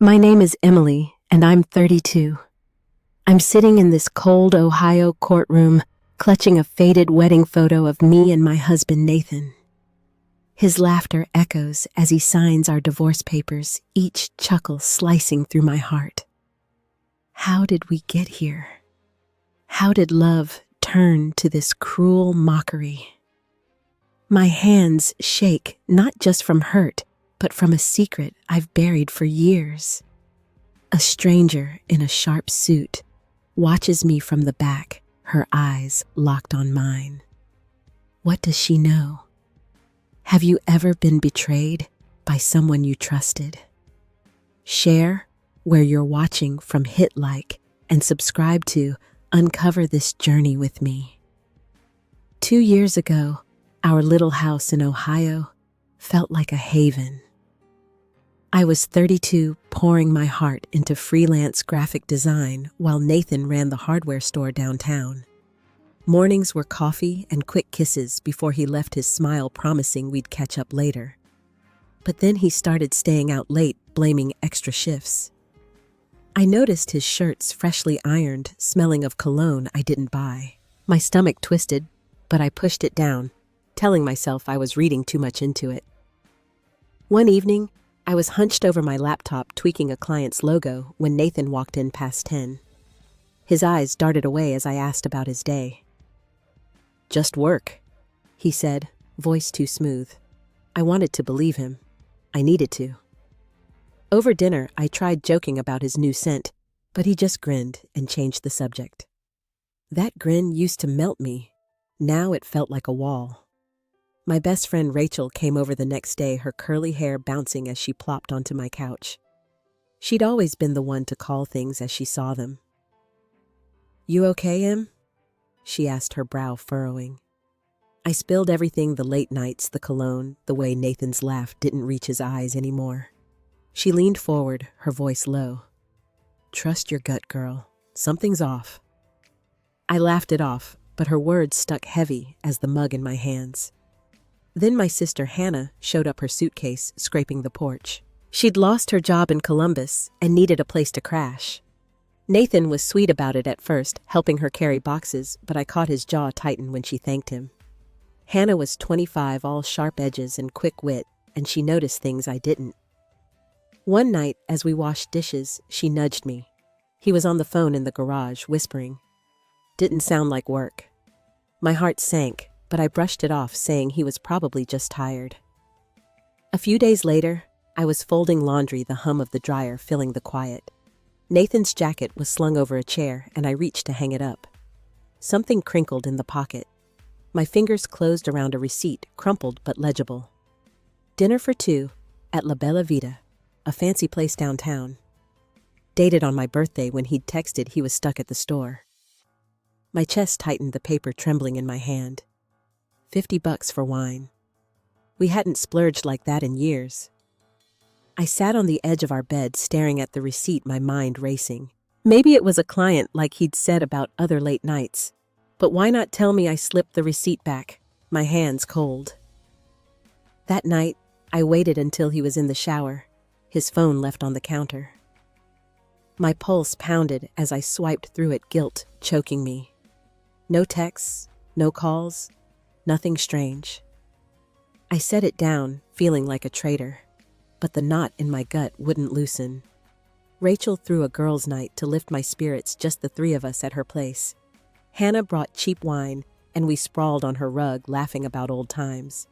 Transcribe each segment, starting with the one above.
My name is Emily, and I'm 32. I'm sitting in this cold Ohio courtroom, clutching a faded wedding photo of me and my husband Nathan. His laughter echoes as he signs our divorce papers, each chuckle slicing through my heart. How did we get here? How did love turn to this cruel mockery? My hands shake, not just from hurt, but from a secret I've buried for years. A stranger in a sharp suit watches me from the back, her eyes locked on mine. What does she know? Have you ever been betrayed by someone you trusted? Share where you're watching from hit like and subscribe to uncover this journey with me. 2 years ago, our little house in Ohio felt like a haven. I was 32, pouring my heart into freelance graphic design while Nathan ran the hardware store downtown. Mornings were coffee and quick kisses before he left, his smile promising we'd catch up later. But then he started staying out late, blaming extra shifts. I noticed his shirts freshly ironed, smelling of cologne I didn't buy. My stomach twisted, but I pushed it down, telling myself I was reading too much into it. One evening, I was hunched over my laptop tweaking a client's logo when Nathan walked in past 10. His eyes darted away as I asked about his day. "Just work," he said, voice too smooth. I wanted to believe him. I needed to. Over dinner, I tried joking about his new scent, but he just grinned and changed the subject. That grin used to melt me. Now it felt like a wall. My best friend Rachel came over the next day, her curly hair bouncing as she plopped onto my couch. She'd always been the one to call things as she saw them. "You okay, Em?" she asked, her brow furrowing. I spilled everything: the late nights, the cologne, the way Nathan's laugh didn't reach his eyes anymore. She leaned forward, her voice low. "Trust your gut, girl. Something's off." I laughed it off, but her words stuck heavy as the mug in my hands. Then my sister Hannah showed up, her suitcase scraping the porch. She'd lost her job in Columbus and needed a place to crash. Nathan was sweet about it at first, helping her carry boxes, but I caught his jaw tighten when she thanked him. Hannah was 25, all sharp edges and quick wit, and she noticed things I didn't. One night, as we washed dishes, she nudged me. He was on the phone in the garage, whispering. Didn't sound like work. My heart sank, but I brushed it off, saying he was probably just tired. A few days later, I was folding laundry, the hum of the dryer filling the quiet. Nathan's jacket was slung over a chair, and I reached to hang it up. Something crinkled in the pocket. My fingers closed around a receipt, crumpled but legible. Dinner for 2 at La Bella Vita, a fancy place downtown. Dated on my birthday when he'd texted he was stuck at the store. My chest tightened, the paper trembling in my hand. $50 for wine. We hadn't splurged like that in years. I sat on the edge of our bed, staring at the receipt, my mind racing. Maybe it was a client, like he'd said about other late nights. But why not tell me? I slipped the receipt back, my hands cold. That night, I waited until he was in the shower, his phone left on the counter. My pulse pounded as I swiped through it, guilt choking me. No texts, no calls, nothing strange. I set it down, feeling like a traitor, but the knot in my gut wouldn't loosen. Rachel threw a girls' night to lift my spirits, just the 3 of us at her place. Hannah brought cheap wine, and we sprawled on her rug, laughing about old times.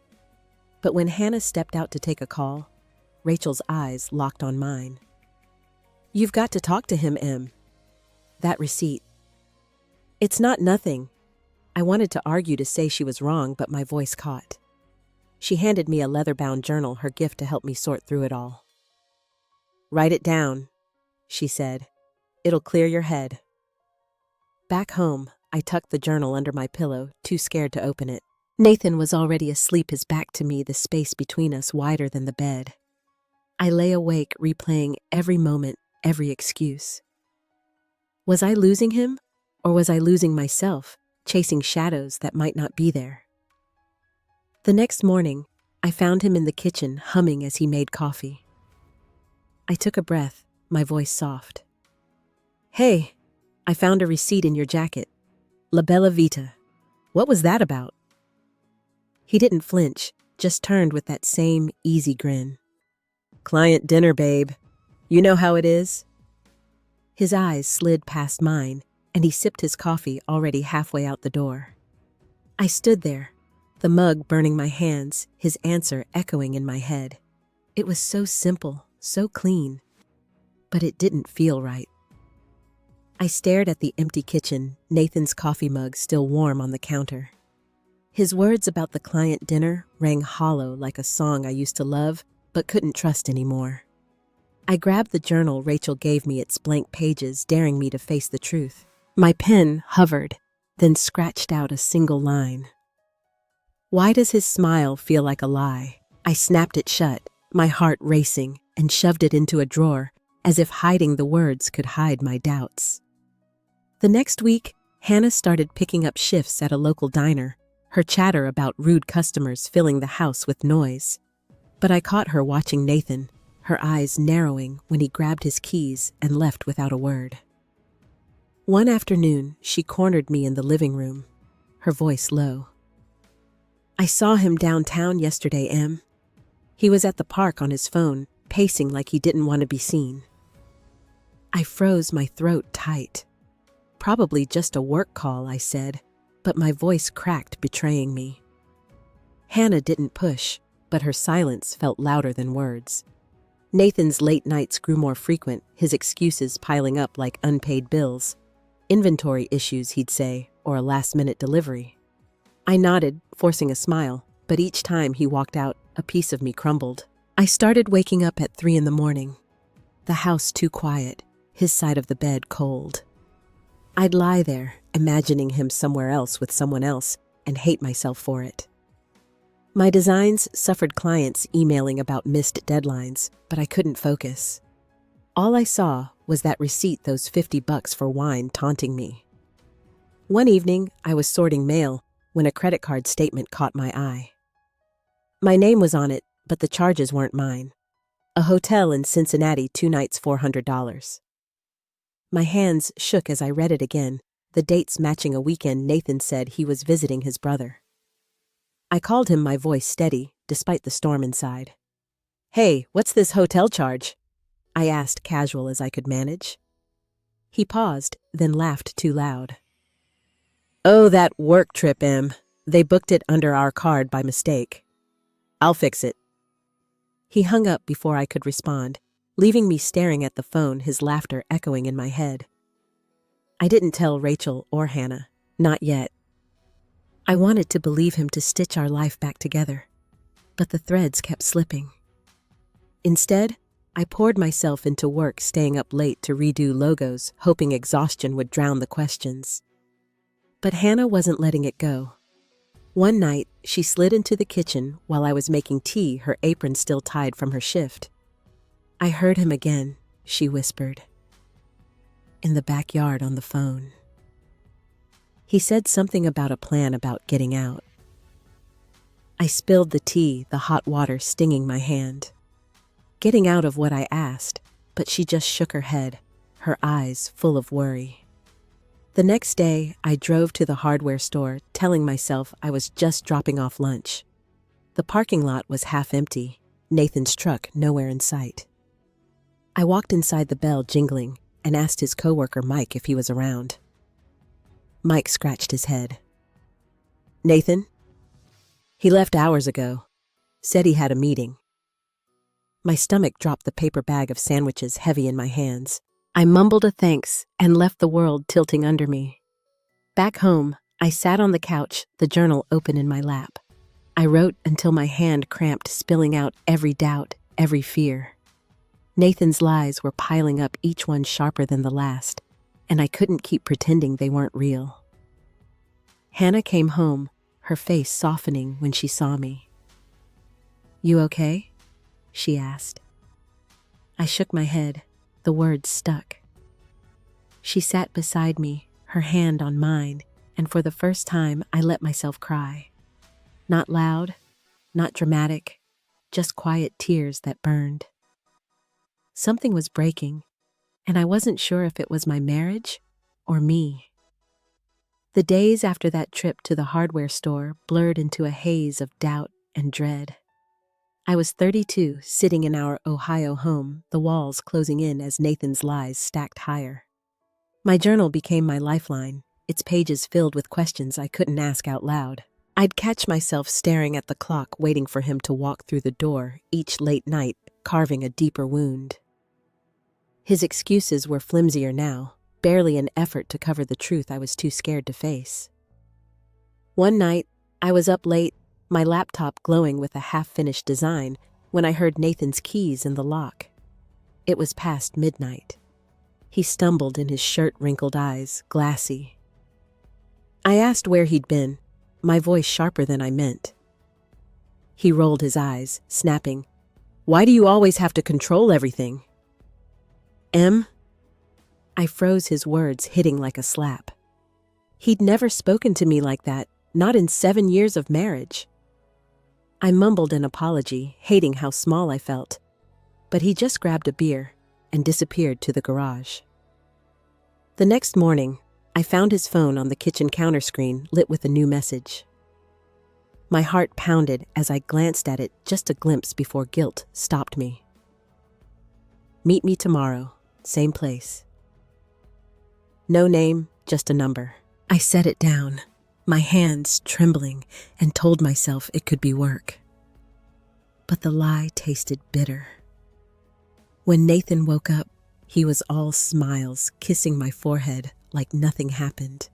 But when Hannah stepped out to take a call, Rachel's eyes locked on mine. "You've got to talk to him, Em." That receipt. "It's not nothing." I wanted to argue, to say she was wrong, but my voice caught. She handed me a leather-bound journal, her gift to help me sort through it all. "Write it down," she said. "It'll clear your head." Back home, I tucked the journal under my pillow, too scared to open it. Nathan was already asleep, his back to me, the space between us wider than the bed. I lay awake, replaying every moment, every excuse. Was I losing him, or was I losing myself, chasing shadows that might not be there? The next morning, I found him in the kitchen, humming as he made coffee. I took a breath, my voice soft. Hey, I found a receipt in your jacket. La Bella Vita. What was that about? He didn't flinch, just turned with that same easy grin. Client dinner, babe. You know how it is? His eyes slid past mine, and he sipped his coffee already halfway out the door. I stood there, the mug burning my hands, his answer echoing in my head. It was so simple, so clean, but it didn't feel right. I stared at the empty kitchen, Nathan's coffee mug still warm on the counter. His words about the client dinner rang hollow like a song I used to love but couldn't trust anymore. I grabbed the journal Rachel gave me, its blank pages daring me to face the truth. My pen hovered, then scratched out a single line. Why does his smile feel like a lie? I snapped it shut, my heart racing, and shoved it into a drawer, as if hiding the words could hide my doubts. The next week, Hannah started picking up shifts at a local diner, her chatter about rude customers filling the house with noise. But I caught her watching Nathan, her eyes narrowing when he grabbed his keys and left without a word. One afternoon, she cornered me in the living room, her voice low. I saw him downtown yesterday, Em. He was at the park on his phone, pacing like he didn't want to be seen. I froze, my throat tight. Probably just a work call, I said, but my voice cracked, betraying me. Hannah didn't push, but her silence felt louder than words. Nathan's late nights grew more frequent, his excuses piling up like unpaid bills. Inventory issues, he'd say, or a last-minute delivery. I nodded, forcing a smile, but each time he walked out, a piece of me crumbled. I started waking up at 3 a.m, the house too quiet, his side of the bed cold. I'd lie there, imagining him somewhere else with someone else, and hate myself for it. My designs suffered clients emailing about missed deadlines, but I couldn't focus. All I saw was that receipt, those $50 for wine, taunting me. One evening, I was sorting mail when a credit card statement caught my eye. My name was on it, but the charges weren't mine. A hotel in Cincinnati, 2 nights, $400. My hands shook as I read it again, the dates matching a weekend Nathan said he was visiting his brother. I called him, my voice steady, despite the storm inside. Hey, what's this hotel charge? I asked, casual as I could manage. He paused, then laughed too loud. Oh, that work trip, Em. They booked it under our card by mistake. I'll fix it. He hung up before I could respond, leaving me staring at the phone, his laughter echoing in my head. I didn't tell Rachel or Hannah, not yet. I wanted to believe him, to stitch our life back together, but the threads kept slipping. Instead, I poured myself into work, staying up late to redo logos, hoping exhaustion would drown the questions. But Hannah wasn't letting it go. One night, she slid into the kitchen while I was making tea, her apron still tied from her shift. I heard him again, she whispered. In the backyard on the phone. He said something about a plan, about getting out. I spilled the tea, the hot water stinging my hand. Getting out of what I asked, but she just shook her head, her eyes full of worry. The next day, I drove to the hardware store, telling myself I was just dropping off lunch. The parking lot was half empty, Nathan's truck nowhere in sight. I walked inside, the bell jingling, and asked his coworker Mike if he was around. Mike scratched his head. Nathan? He left hours ago. Said he had a meeting. My stomach dropped, the paper bag of sandwiches heavy in my hands. I mumbled a thanks and left the world tilting under me. Back home, I sat on the couch, the journal open in my lap. I wrote until my hand cramped, spilling out every doubt, every fear. Nathan's lies were piling up, each one sharper than the last, and I couldn't keep pretending they weren't real. Hannah came home, her face softening when she saw me. You okay? She asked. I shook my head. The words stuck. She sat beside me, her hand on mine, and for the first time I let myself cry. Not loud, not dramatic, just quiet tears that burned. Something was breaking, and I wasn't sure if it was my marriage or me. The days after that trip to the hardware store blurred into a haze of doubt and dread. I was 32, sitting in our Ohio home, the walls closing in as Nathan's lies stacked higher. My journal became my lifeline, its pages filled with questions I couldn't ask out loud. I'd catch myself staring at the clock, waiting for him to walk through the door each late night, carving a deeper wound. His excuses were flimsier now, barely an effort to cover the truth I was too scared to face. One night, I was up late, my laptop glowing with a half-finished design, when I heard Nathan's keys in the lock. It was past midnight. He stumbled in his shirt-wrinkled eyes, glassy. I asked where he'd been, my voice sharper than I meant. He rolled his eyes, snapping, "Why do you always have to control everything?" "Em?" I froze, his words hitting like a slap. He'd never spoken to me like that, not in 7 years of marriage. I mumbled an apology, hating how small I felt, but he just grabbed a beer and disappeared to the garage. The next morning, I found his phone on the kitchen counter screen, lit with a new message. My heart pounded as I glanced at it, just a glimpse before guilt stopped me. "Meet me tomorrow, same place." No name, just a number. I set it down, my hands trembling, and told myself it could be work. But the lie tasted bitter. When Nathan woke up, he was all smiles, kissing my forehead like nothing happened.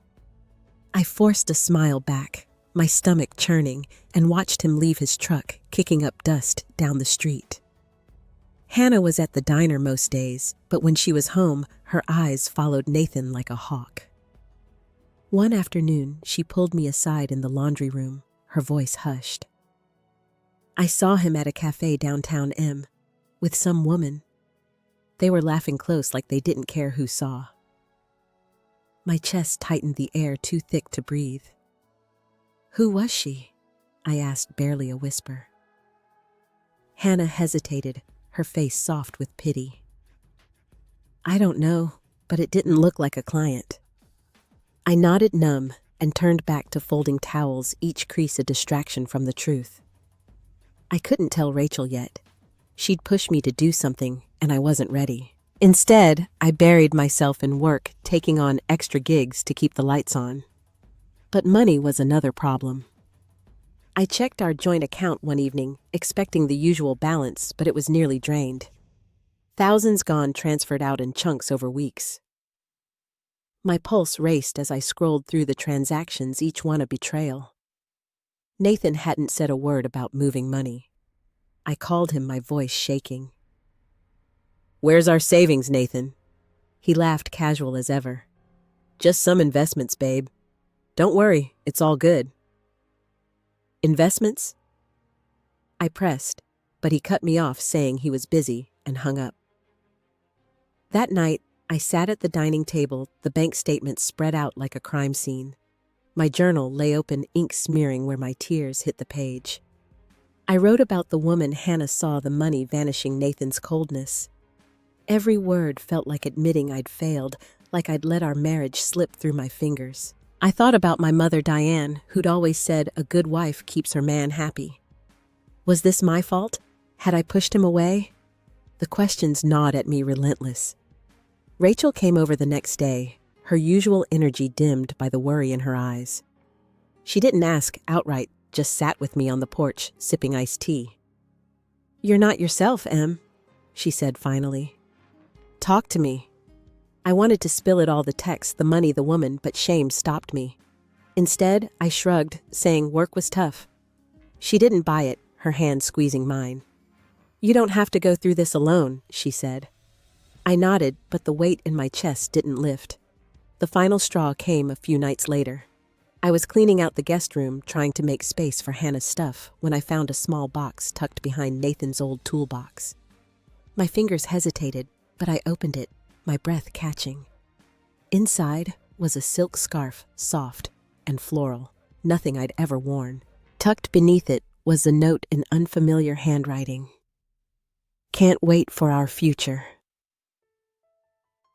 I forced a smile back, my stomach churning, and watched him leave his truck, kicking up dust down the street. Hannah was at the diner most days, but when she was home, her eyes followed Nathan like a hawk. One afternoon, she pulled me aside in the laundry room, her voice hushed. "I saw him at a cafe downtown M, with some woman. They were laughing close like they didn't care who saw." My chest tightened, the air too thick to breathe. "Who was she?" I asked, barely a whisper. Hannah hesitated, her face soft with pity. "I don't know, but it didn't look like a client." I nodded, numb, and turned back to folding towels, each crease a distraction from the truth. I couldn't tell Rachel yet. She'd push me to do something, and I wasn't ready. Instead, I buried myself in work, taking on extra gigs to keep the lights on. But money was another problem. I checked our joint account one evening, expecting the usual balance, but it was nearly drained. Thousands gone, transferred out in chunks over weeks. My pulse raced as I scrolled through the transactions, each one a betrayal. Nathan hadn't said a word about moving money. I called him, my voice shaking. "Where's our savings, Nathan?" He laughed, casual as ever. "Just some investments, babe. Don't worry, it's all good." "Investments?" I pressed, but he cut me off, saying he was busy, and hung up. That night, I sat at the dining table, the bank statements spread out like a crime scene. My journal lay open, ink smearing where my tears hit the page. I wrote about the woman Hannah saw, the money vanishing, Nathan's coldness. Every word felt like admitting I'd failed, like I'd let our marriage slip through my fingers. I thought about my mother, Diane, who'd always said a good wife keeps her man happy. Was this my fault? Had I pushed him away? The questions gnawed at me, relentless. Rachel came over the next day, her usual energy dimmed by the worry in her eyes. She didn't ask outright, just sat with me on the porch, sipping iced tea. "You're not yourself, Em," she said finally. "Talk to me." I wanted to spill it all, the text, the money, the woman, but shame stopped me. Instead, I shrugged, saying work was tough. She didn't buy it, her hand squeezing mine. "You don't have to go through this alone," she said. I nodded, but the weight in my chest didn't lift. The final straw came a few nights later. I was cleaning out the guest room, trying to make space for Hannah's stuff, when I found a small box tucked behind Nathan's old toolbox. My fingers hesitated, but I opened it, my breath catching. Inside was a silk scarf, soft and floral, nothing I'd ever worn. Tucked beneath it was a note in unfamiliar handwriting. "Can't wait for our future."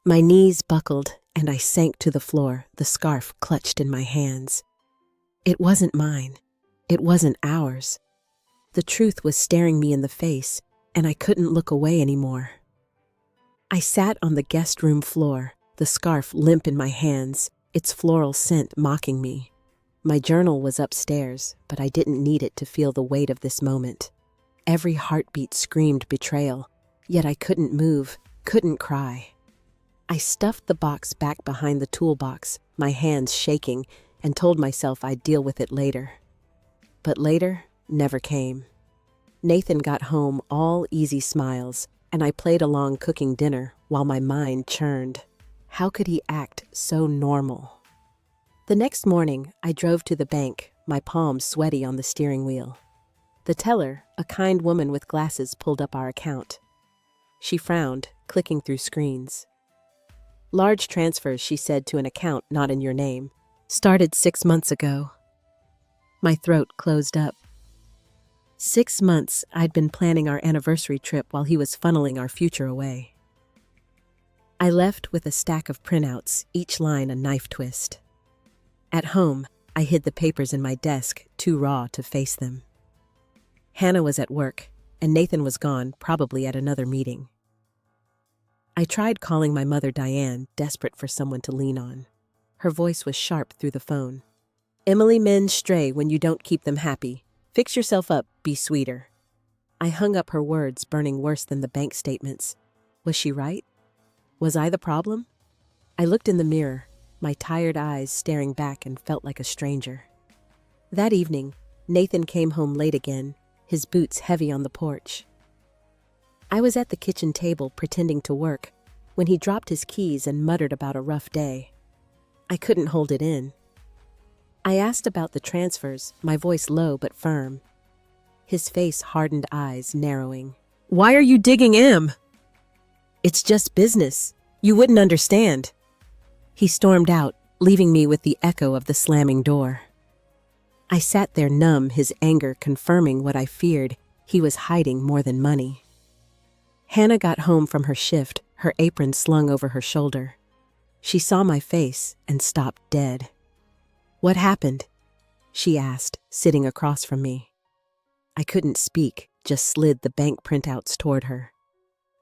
My knees buckled, and I sank to the floor, the scarf clutched in my hands. It wasn't mine. It wasn't ours. The truth was staring me in the face, and I couldn't look away anymore. I sat on the guest room floor, the scarf limp in my hands, its floral scent mocking me. My journal was upstairs, but I didn't need it to feel the weight of this moment. Every heartbeat screamed betrayal, yet I couldn't move, couldn't cry. I stuffed the box back behind the toolbox, my hands shaking, and told myself I'd deal with it later. But later never came. Nathan got home all easy smiles, and I played along cooking dinner while my mind churned. How could he act so normal? The next morning, I drove to the bank, my palms sweaty on the steering wheel. The teller, a kind woman with glasses, pulled up our account. She frowned, clicking through screens. "Large transfers," she said, "to an account not in your name. Started 6 months ago." My throat closed up. 6 months I'd been planning our anniversary trip while he was funneling our future away. I left with a stack of printouts, each line a knife twist. At home, I hid the papers in my desk, too raw to face them. Hannah was at work, and Nathan was gone, probably at another meeting. I tried calling my mother Diane, desperate for someone to lean on. Her voice was sharp through the phone. "Emily, men stray when you don't keep them happy. Fix yourself up, be sweeter." I hung up her words, burning worse than the bank statements. Was she right? Was I the problem? I looked in the mirror, my tired eyes staring back, and felt like a stranger. That evening, Nathan came home late again, his boots heavy on the porch. I was at the kitchen table pretending to work when he dropped his keys and muttered about a rough day. I couldn't hold it in. I asked about the transfers, my voice low but firm. His face hardened, eyes narrowing. "Why are you digging in? It's just business. You wouldn't understand." He stormed out, leaving me with the echo of the slamming door. I sat there numb, his anger confirming what I feared. He was hiding more than money. Hannah got home from her shift, her apron slung over her shoulder. She saw my face and stopped dead. "What happened?" she asked, sitting across from me. I couldn't speak, just slid the bank printouts toward her.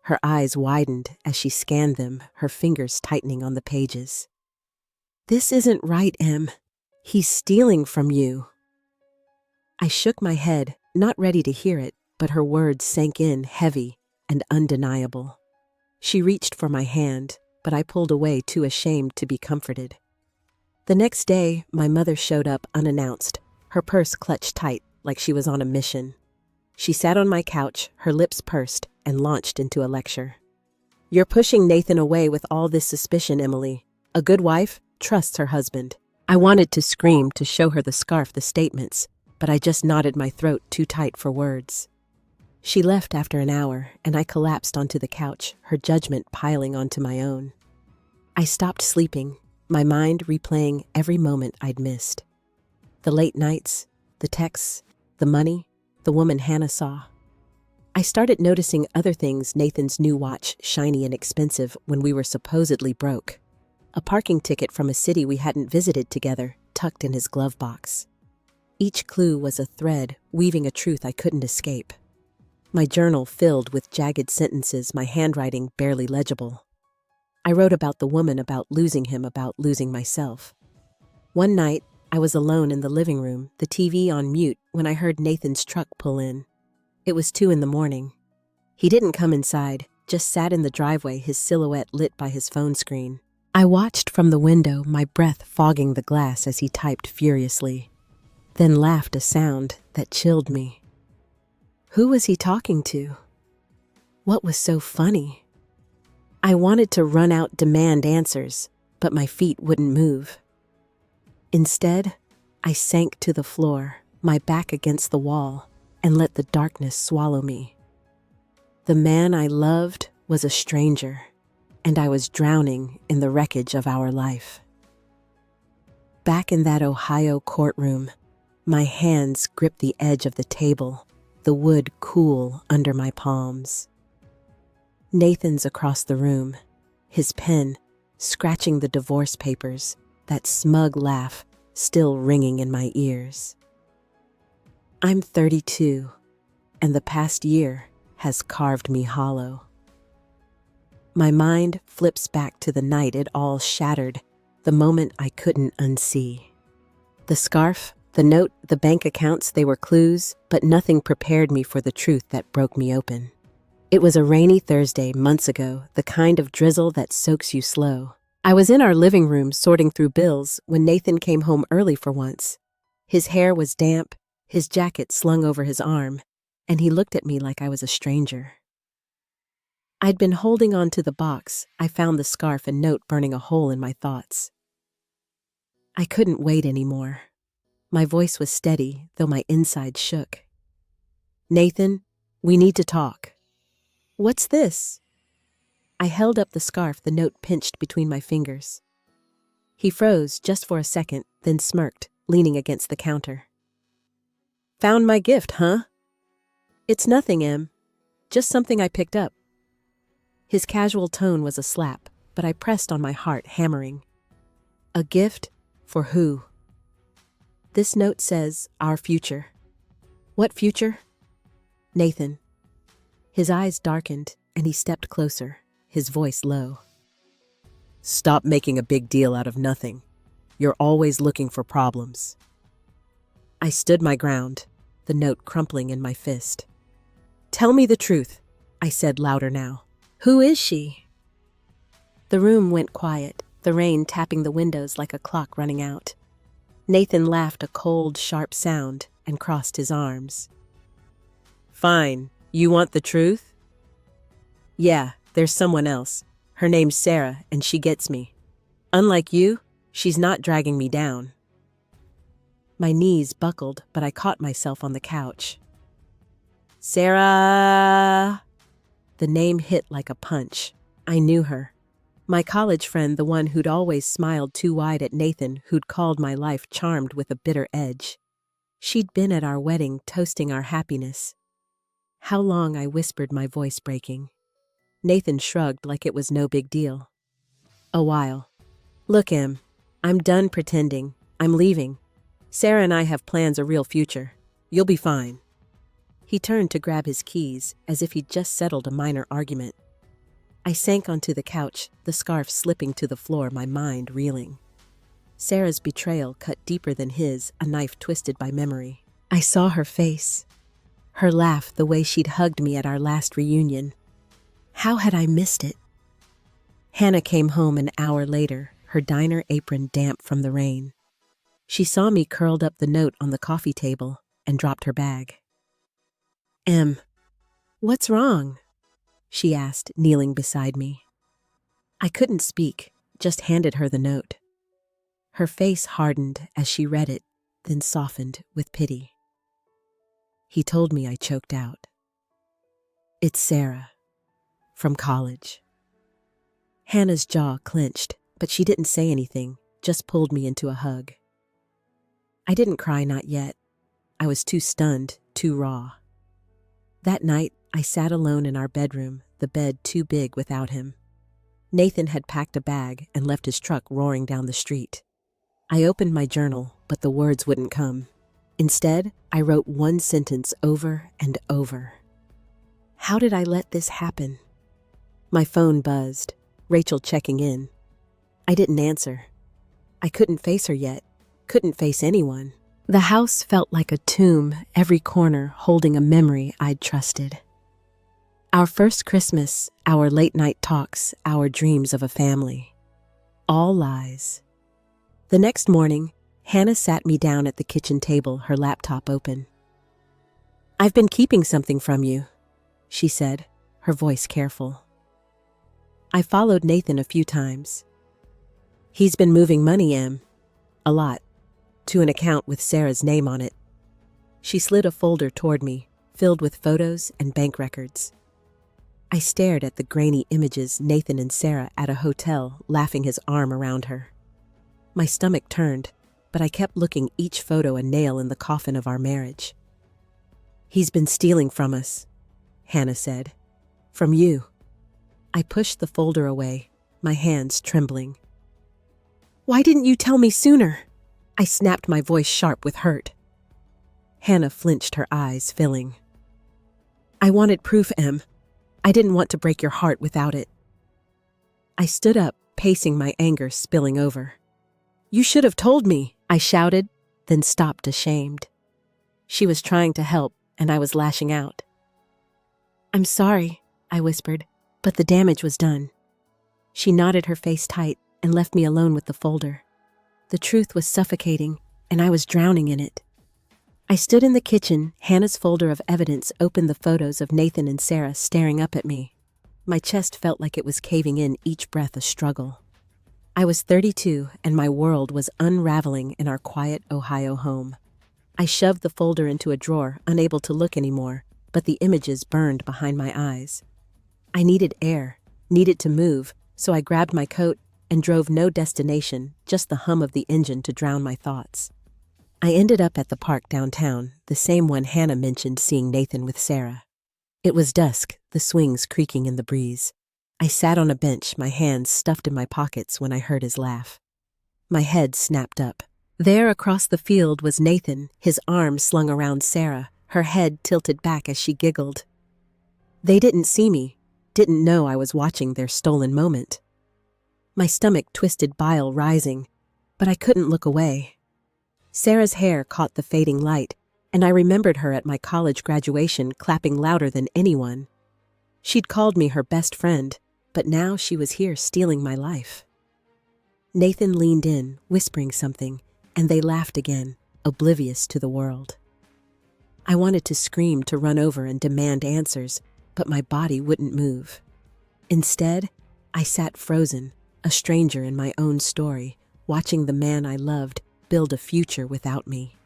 Her eyes widened as she scanned them, her fingers tightening on the pages. "This isn't right, Em. He's stealing from you." I shook my head, not ready to hear it, but her words sank in heavy and undeniable. She reached for my hand, but I pulled away, too ashamed to be comforted. The next day, my mother showed up unannounced, her purse clutched tight like she was on a mission. She sat on my couch, her lips pursed, and launched into a lecture. "You're pushing Nathan away with all this suspicion, Emily. A good wife trusts her husband." I wanted to scream, to show her the scarf, the statements, but I just knotted my throat too tight for words. She left after an hour, and I collapsed onto the couch, her judgment piling onto my own. I stopped sleeping, my mind replaying every moment I'd missed. The late nights, the texts, the money, the woman Hannah saw. I started noticing other things: Nathan's new watch, shiny and expensive when we were supposedly broke. A parking ticket from a city we hadn't visited together, tucked in his glove box. Each clue was a thread, weaving a truth I couldn't escape. My journal filled with jagged sentences, my handwriting barely legible. I wrote about the woman, about losing him, about losing myself. One night, I was alone in the living room, the TV on mute, when I heard Nathan's truck pull in. It was 2 a.m. He didn't come inside, just sat in the driveway, his silhouette lit by his phone screen. I watched from the window, my breath fogging the glass as he typed furiously, then laughed, a sound that chilled me. Who was he talking to? What was so funny? I wanted to run out, demand answers, but my feet wouldn't move. Instead, I sank to the floor, my back against the wall, and let the darkness swallow me. The man I loved was a stranger, and I was drowning in the wreckage of our life. Back in that Ohio courtroom, my hands gripped the edge of the table, the wood cool under my palms. Nathan's across the room, his pen scratching the divorce papers, that smug laugh still ringing in my ears. I'm 32, and the past year has carved me hollow. My mind flips back to the night it all shattered, the moment I couldn't unsee. The scarf, the note, the bank accounts, they were clues, but nothing prepared me for the truth that broke me open. It was a rainy Thursday months ago, the kind of drizzle that soaks you slow. I was in our living room sorting through bills when Nathan came home early for once. His hair was damp, his jacket slung over his arm, and he looked at me like I was a stranger. I'd been holding on to the box. I found the scarf and note burning a hole in my thoughts. I couldn't wait anymore. My voice was steady, though my insides shook. Nathan, we need to talk. What's this? I held up the scarf, the note pinched between my fingers. He froze just for a second, then smirked, leaning against the counter. Found my gift, huh? It's nothing, Em. Just something I picked up. His casual tone was a slap, but I pressed on my heart, hammering. A gift? For who? This note says, our future. What future? Nathan. His eyes darkened, and he stepped closer, his voice low. Stop making a big deal out of nothing. You're always looking for problems. I stood my ground, the note crumpling in my fist. Tell me the truth, I said louder now. Who is she? The room went quiet, the rain tapping the windows like a clock running out. Nathan laughed a cold, sharp sound and crossed his arms. Fine, you want the truth? Yeah, there's someone else. Her name's Sarah, and she gets me. Unlike you, she's not dragging me down. My knees buckled, but I caught myself on the couch. Sarah! The name hit like a punch. I knew her. My college friend, the one who'd always smiled too wide at Nathan, who'd called my life charmed with a bitter edge. She'd been at our wedding, toasting our happiness. How long, I whispered, my voice breaking. Nathan shrugged like it was no big deal. A while. Look, Em, I'm done pretending. I'm leaving. Sarah and I have plans, a real future. You'll be fine. He turned to grab his keys, as if he'd just settled a minor argument. I sank onto the couch, the scarf slipping to the floor, my mind reeling. Sarah's betrayal cut deeper than his, a knife twisted by memory. I saw her face. Her laugh, the way she'd hugged me at our last reunion. How had I missed it? Hannah came home an hour later, her diner apron damp from the rain. She saw me curled up, the note on the coffee table, and dropped her bag. Em, what's wrong? She asked, kneeling beside me. I couldn't speak, just handed her the note. Her face hardened as she read it, then softened with pity. He told me, I choked out. It's Sarah, from college. Hannah's jaw clenched, but she didn't say anything, just pulled me into a hug. I didn't cry, not yet. I was too stunned, too raw. That night, I sat alone in our bedroom, the bed too big without him. Nathan had packed a bag and left his truck roaring down the street. I opened my journal, but the words wouldn't come. Instead, I wrote one sentence over and over. How did I let this happen? My phone buzzed, Rachel checking in. I didn't answer. I couldn't face her yet, couldn't face anyone. The house felt like a tomb, every corner holding a memory I'd trusted. Our first Christmas, our late-night talks, our dreams of a family. All lies. The next morning, Hannah sat me down at the kitchen table, her laptop open. I've been keeping something from you, she said, her voice careful. I followed Nathan a few times. He's been moving money, Em. A lot. To an account with Sarah's name on it. She slid a folder toward me, filled with photos and bank records. I stared at the grainy images, Nathan and Sarah at a hotel, laughing, his arm around her. My stomach turned, but I kept looking, each photo a nail in the coffin of our marriage. He's been stealing from us, Hannah said. From you. I pushed the folder away, my hands trembling. "Why didn't you tell me sooner?" I snapped, my voice sharp with hurt. Hannah flinched, her eyes filling. "I wanted proof, Em. I didn't want to break your heart without it." I stood up, pacing, my anger spilling over. "You should have told me," I shouted, then stopped, ashamed. She was trying to help, and I was lashing out. "I'm sorry," I whispered, "but the damage was done." She nodded, her face tight, and left me alone with the folder. The truth was suffocating, and I was drowning in it. I stood in the kitchen, Hannah's folder of evidence opened, the photos of Nathan and Sarah staring up at me. My chest felt like it was caving in, each breath a struggle. I was 32, and my world was unraveling in our quiet Ohio home. I shoved the folder into a drawer, unable to look anymore, but the images burned behind my eyes. I needed air, needed to move, so I grabbed my coat and drove, no destination, just the hum of the engine to drown my thoughts. I ended up at the park downtown, the same one Hannah mentioned seeing Nathan with Sarah. It was dusk, the swings creaking in the breeze. I sat on a bench, my hands stuffed in my pockets, when I heard his laugh. My head snapped up. There across the field was Nathan, his arms slung around Sarah, her head tilted back as she giggled. They didn't see me, didn't know I was watching their stolen moment. My stomach twisted, bile rising, but I couldn't look away. Sarah's hair caught the fading light, and I remembered her at my college graduation, clapping louder than anyone. She'd called me her best friend, but now she was here stealing my life. Nathan leaned in, whispering something, and they laughed again, oblivious to the world. I wanted to scream, to run over and demand answers, but my body wouldn't move. Instead, I sat frozen, a stranger in my own story, watching the man I loved build a future without me.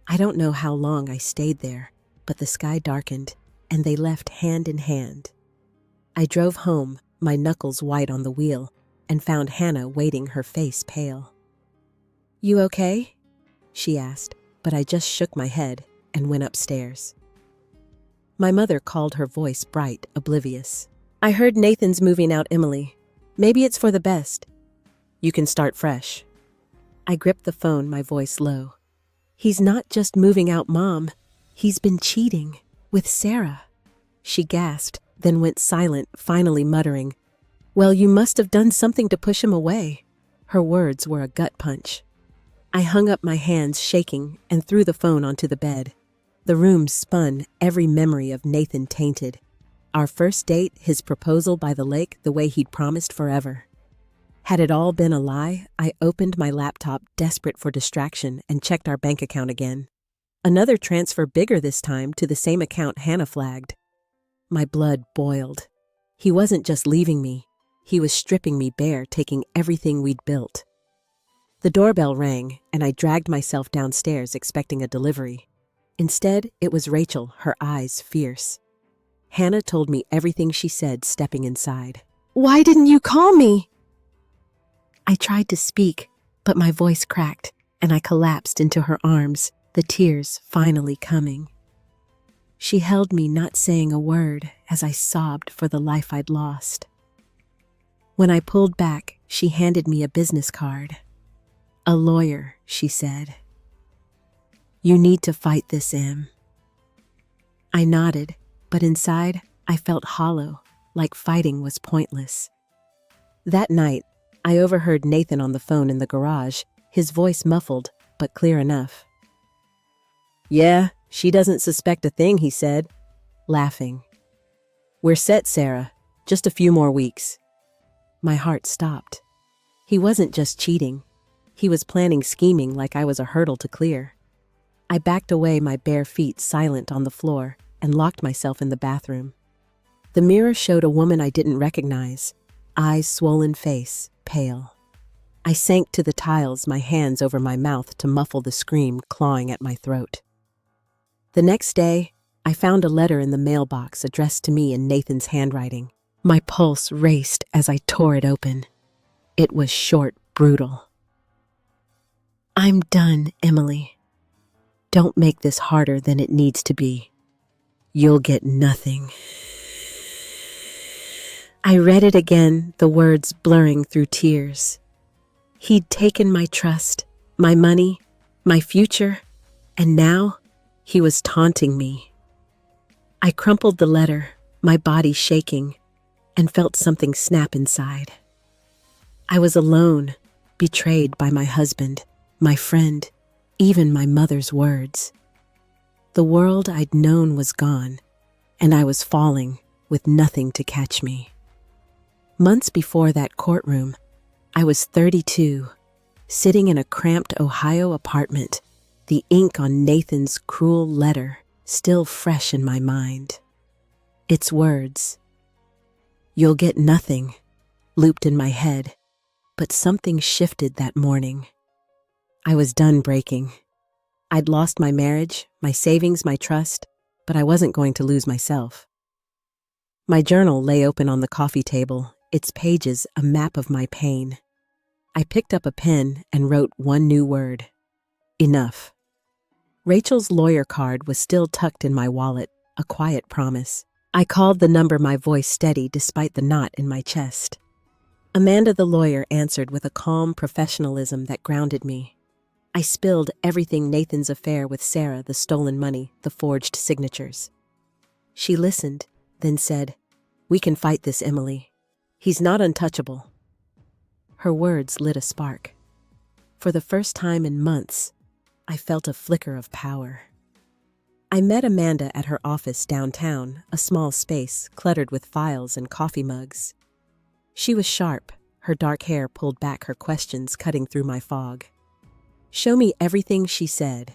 I don't know how long I stayed there, but the sky darkened, and they left hand in hand. I drove home, my knuckles white on the wheel, and found Hannah waiting, her face pale. "You okay?" she asked, but I just shook my head and went upstairs. My mother called, her voice bright, oblivious. "I heard Nathan's moving out, Emily. Maybe it's for the best. You can start fresh." I gripped the phone, my voice low. "He's not just moving out, Mom. He's been cheating with Sarah." She gasped, then went silent, finally muttering, "Well, you must have done something to push him away." Her words were a gut punch. I hung up, my hands shaking, and threw the phone onto the bed. The room spun, every memory of Nathan tainted. Our first date, his proposal by the lake, the way he'd promised forever. Had it all been a lie? I opened my laptop, desperate for distraction, and checked our bank account again. Another transfer, bigger this time, to the same account Hannah flagged. My blood boiled. He wasn't just leaving me. He was stripping me bare, taking everything we'd built. The doorbell rang, and I dragged myself downstairs, expecting a delivery. Instead, it was Rachel, her eyes fierce. Hannah told me everything she said, stepping inside. "Why didn't you call me?" I tried to speak, but my voice cracked, and I collapsed into her arms, the tears finally coming. She held me, not saying a word, as I sobbed for the life I'd lost. When I pulled back, she handed me a business card. "A lawyer," she said. "You need to fight this, Em." I nodded, but inside, I felt hollow, like fighting was pointless. That night, I overheard Nathan on the phone in the garage, his voice muffled, but clear enough. "Yeah, she doesn't suspect a thing," he said, laughing. "We're set, Sarah. Just a few more weeks." My heart stopped. He wasn't just cheating. He was planning, scheming like I was a hurdle to clear. I backed away, my bare feet silent on the floor, and locked myself in the bathroom. The mirror showed a woman I didn't recognize, eyes swollen, face pale. I sank to the tiles, my hands over my mouth to muffle the scream clawing at my throat. The next day, I found a letter in the mailbox addressed to me in Nathan's handwriting. My pulse raced as I tore it open. It was short, brutal. "I'm done, Emily. Don't make this harder than it needs to be. You'll get nothing." I read it again, the words blurring through tears. He'd taken my trust, my money, my future, and now he was taunting me. I crumpled the letter, my body shaking, and felt something snap inside. I was alone, betrayed by my husband, my friend, even my mother's words. The world I'd known was gone, and I was falling with nothing to catch me. Months before that courtroom, I was 32, sitting in a cramped Ohio apartment, the ink on Nathan's cruel letter still fresh in my mind. Its words, "You'll get nothing," looped in my head, but something shifted that morning. I was done breaking. I'd lost my marriage, my savings, my trust, but I wasn't going to lose myself. My journal lay open on the coffee table, its pages a map of my pain. I picked up a pen and wrote one new word: enough. Rachel's lawyer card was still tucked in my wallet, a quiet promise. I called the number, my voice steady despite the knot in my chest. Amanda, the lawyer, answered with a calm professionalism that grounded me. I spilled everything: Nathan's affair with Sarah, the stolen money, the forged signatures. She listened, then said, "We can fight this, Emily. He's not untouchable." Her words lit a spark. For the first time in months, I felt a flicker of power. I met Amanda at her office downtown, a small space cluttered with files and coffee mugs. She was sharp, her dark hair pulled back, her questions cutting through my fog. "Show me everything," she said.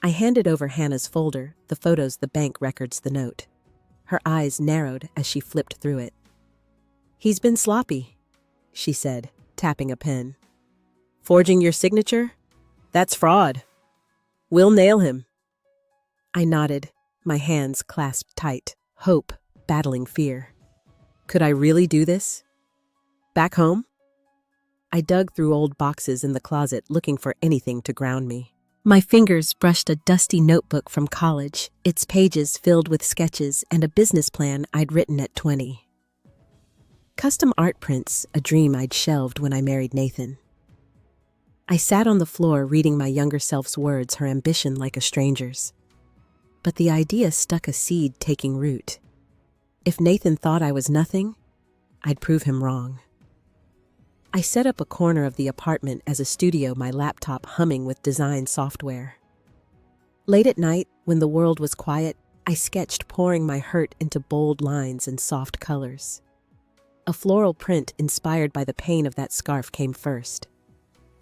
I handed over Hannah's folder, the photos, the bank records, the note. Her eyes narrowed as she flipped through it. "He's been sloppy," she said, tapping a pen. "Forging your signature? That's fraud. We'll nail him." I nodded, my hands clasped tight, hope battling fear. Could I really do this? Back home? I dug through old boxes in the closet looking for anything to ground me. My fingers brushed a dusty notebook from college, its pages filled with sketches and a business plan I'd written at 20. Custom art prints, a dream I'd shelved when I married Nathan. I sat on the floor reading my younger self's words, her ambition like a stranger's. But the idea stuck, a seed taking root. If Nathan thought I was nothing, I'd prove him wrong. I set up a corner of the apartment as a studio, my laptop humming with design software. Late at night, when the world was quiet, I sketched, pouring my hurt into bold lines and soft colors. A floral print inspired by the pain of that scarf came first.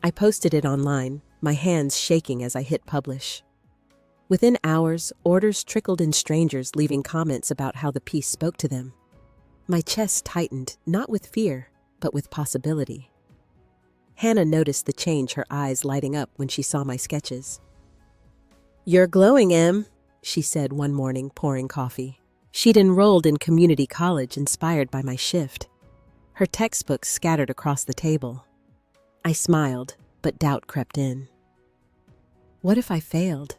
I posted it online, my hands shaking as I hit publish. Within hours, orders trickled in, strangers leaving comments about how the piece spoke to them. My chest tightened, not with fear, but with possibility. Hannah noticed the change, her eyes lighting up when she saw my sketches. "You're glowing, Em," she said one morning, pouring coffee. She'd enrolled in community college, inspired by my shift. Her textbooks scattered across the table. I smiled, but doubt crept in. What if I failed?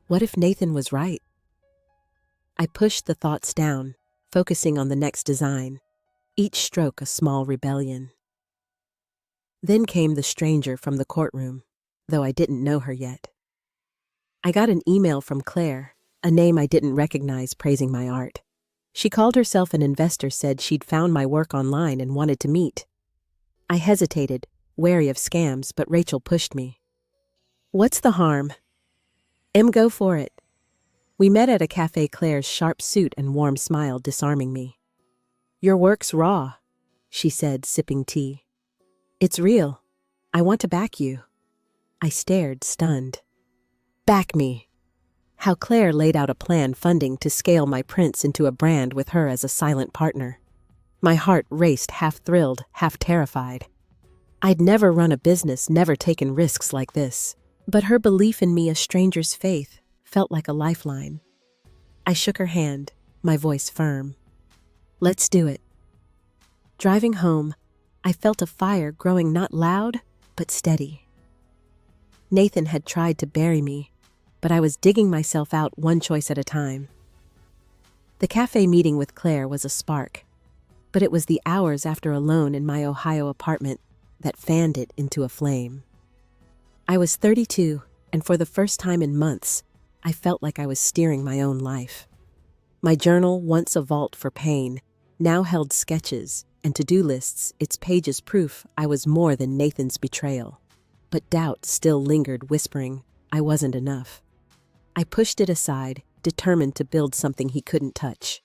What if Nathan was right? I pushed the thoughts down, focusing on the next design, each stroke a small rebellion. Then came the stranger from the courtroom, though I didn't know her yet. I got an email from Claire, a name I didn't recognize, praising my art. She called herself an investor, said she'd found my work online and wanted to meet. I hesitated, wary of scams, but Rachel pushed me. "What's the harm? Em, go for it." We met at a cafe, Claire's sharp suit and warm smile disarming me. "Your work's raw," she said, sipping tea. "It's real. I want to back you." I stared, stunned. Back me. How Claire laid out a plan, funding to scale my prints into a brand with her as a silent partner. My heart raced, half thrilled, half terrified. I'd never run a business, never taken risks like this. But her belief in me, a stranger's faith, felt like a lifeline. I shook her hand, my voice firm. "Let's do it." Driving home, I felt a fire growing, not loud, but steady. Nathan had tried to bury me, but I was digging myself out one choice at a time. The cafe meeting with Claire was a spark. but it was the hours after alone in my Ohio apartment that fanned it into a flame. I was 32, and for the first time in months, I felt like I was steering my own life. My journal, once a vault for pain, now held sketches and to-do lists, its pages proof I was more than Nathan's betrayal. But doubt still lingered, whispering I wasn't enough. I pushed it aside, determined to build something he couldn't touch.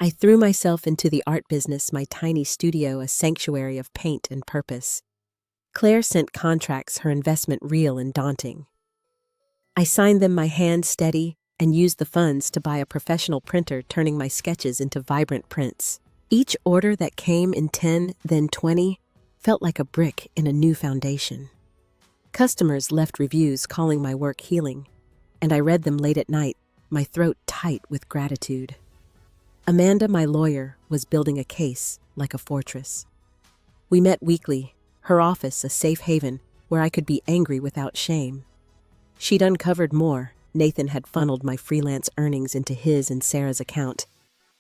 I threw myself into the art business, my tiny studio a sanctuary of paint and purpose. Claire sent contracts, her investment real and daunting. I signed them, my hand steady, and used the funds to buy a professional printer, turning my sketches into vibrant prints. Each order that came in 10, then 20, felt like a brick in a new foundation. Customers left reviews calling my work healing, and I read them late at night, my throat tight with gratitude. Amanda, my lawyer, was building a case like a fortress. We met weekly, her office a safe haven where I could be angry without shame. She'd uncovered more. Nathan had funneled my freelance earnings into his and Sarah's account,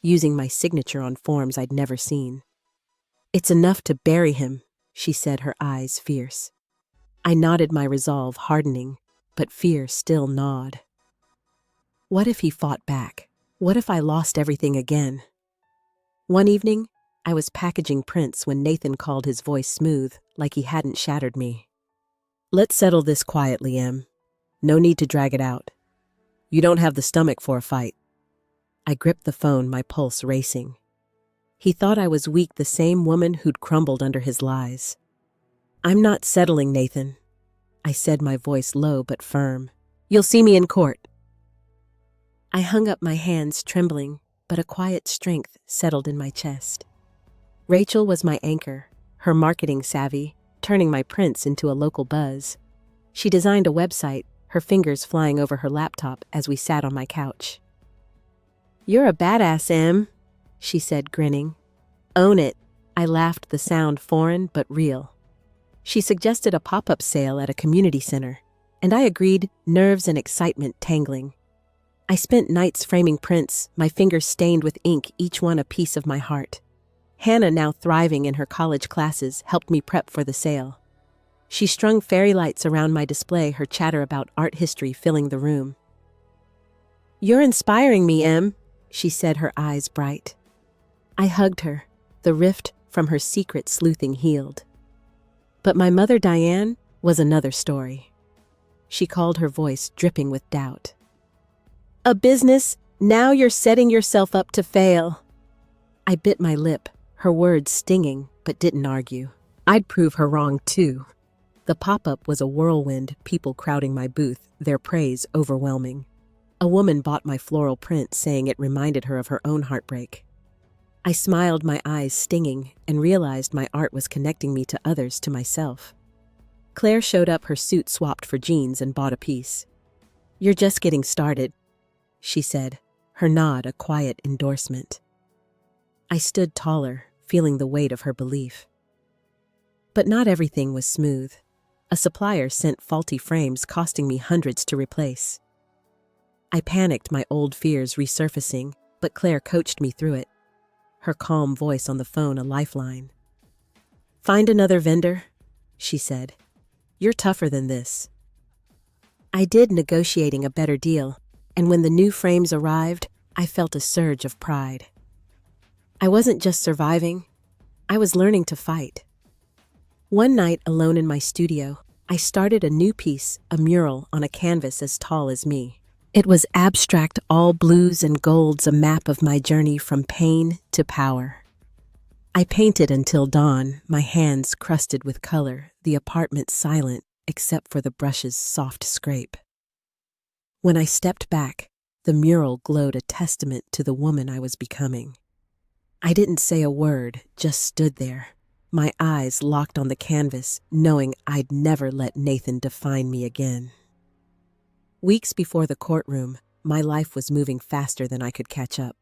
using my signature on forms I'd never seen. "It's enough to bury him," she said, her eyes fierce. I nodded, my resolve hardening, but fear still gnawed. What if he fought back? What if I lost everything again? One evening, I was packaging prints when Nathan called, his voice smooth, like he hadn't shattered me. "Let's settle this quietly, Em. No need to drag it out. You don't have the stomach for a fight." I gripped the phone, my pulse racing. He thought I was weak, the same woman who'd crumbled under his lies. "I'm not settling, Nathan," I said, my voice low but firm. "You'll see me in court." I hung up, my hands trembling, but a quiet strength settled in my chest. Rachel was my anchor, her marketing savvy, turning my prints into a local buzz. She designed a website, her fingers flying over her laptop as we sat on my couch. "You're a badass, Em," she said, grinning. "Own it." I laughed, the sound foreign but real. She suggested a pop-up sale at a community center, and I agreed, nerves and excitement tangling. I spent nights framing prints, my fingers stained with ink, each one a piece of my heart. Hannah, now thriving in her college classes, helped me prep for the sale. She strung fairy lights around my display, her chatter about art history filling the room. "You're inspiring me, Em," she said, her eyes bright. I hugged her, the rift from her secret sleuthing healed. But my mother, Diane, was another story. She called, her voice dripping with doubt. "A business? Now you're setting yourself up to fail." I bit my lip, her words stinging, but didn't argue. I'd prove her wrong, too. The pop-up was a whirlwind, people crowding my booth, their praise overwhelming. A woman bought my floral print, saying it reminded her of her own heartbreak. I smiled, my eyes stinging, and realized my art was connecting me to others, to myself. Claire showed up, her suit swapped for jeans, and bought a piece. "You're just getting started," she said, her nod a quiet endorsement. I stood taller, feeling the weight of her belief. But not everything was smooth. A supplier sent faulty frames, costing me hundreds to replace. I panicked, my old fears resurfacing, but Claire coached me through it, her calm voice on the phone a lifeline. "Find another vendor," she said. "You're tougher than this." I did, negotiating a better deal, and when the new frames arrived, I felt a surge of pride. I wasn't just surviving, I was learning to fight. One night, alone in my studio, I started a new piece, a mural on a canvas as tall as me. It was abstract, all blues and golds, a map of my journey from pain to power. I painted until dawn, my hands crusted with color, the apartment silent except for the brush's soft scrape. When I stepped back, the mural glowed, a testament to the woman I was becoming. I didn't say a word, just stood there, my eyes locked on the canvas, knowing I'd never let Nathan define me again. Weeks before the courtroom, my life was moving faster than I could catch up.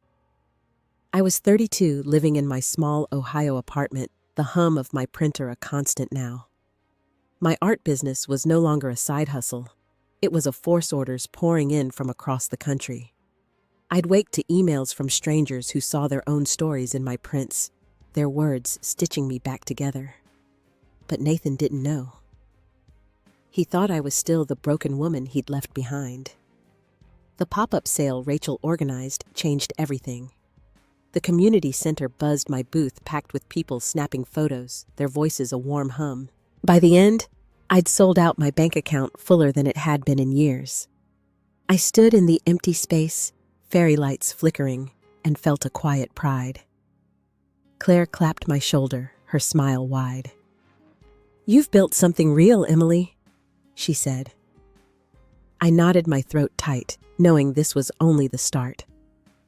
I was 32, living in my small Ohio apartment, the hum of my printer a constant now. My art business was no longer a side hustle. It was a force, orders pouring in from across the country. I'd wake to emails from strangers who saw their own stories in my prints, their words stitching me back together. But Nathan didn't know. He thought I was still the broken woman he'd left behind. The pop-up sale Rachel organized changed everything. The community center buzzed my booth packed with people snapping photos, their voices a warm hum. By the end, I'd sold out my bank account fuller than it had been in years. I stood in the empty space, fairy lights flickering, and felt a quiet pride. Claire clapped my shoulder, her smile wide. "You've built something real, Emily," she said. I nodded my throat tight, knowing this was only the start.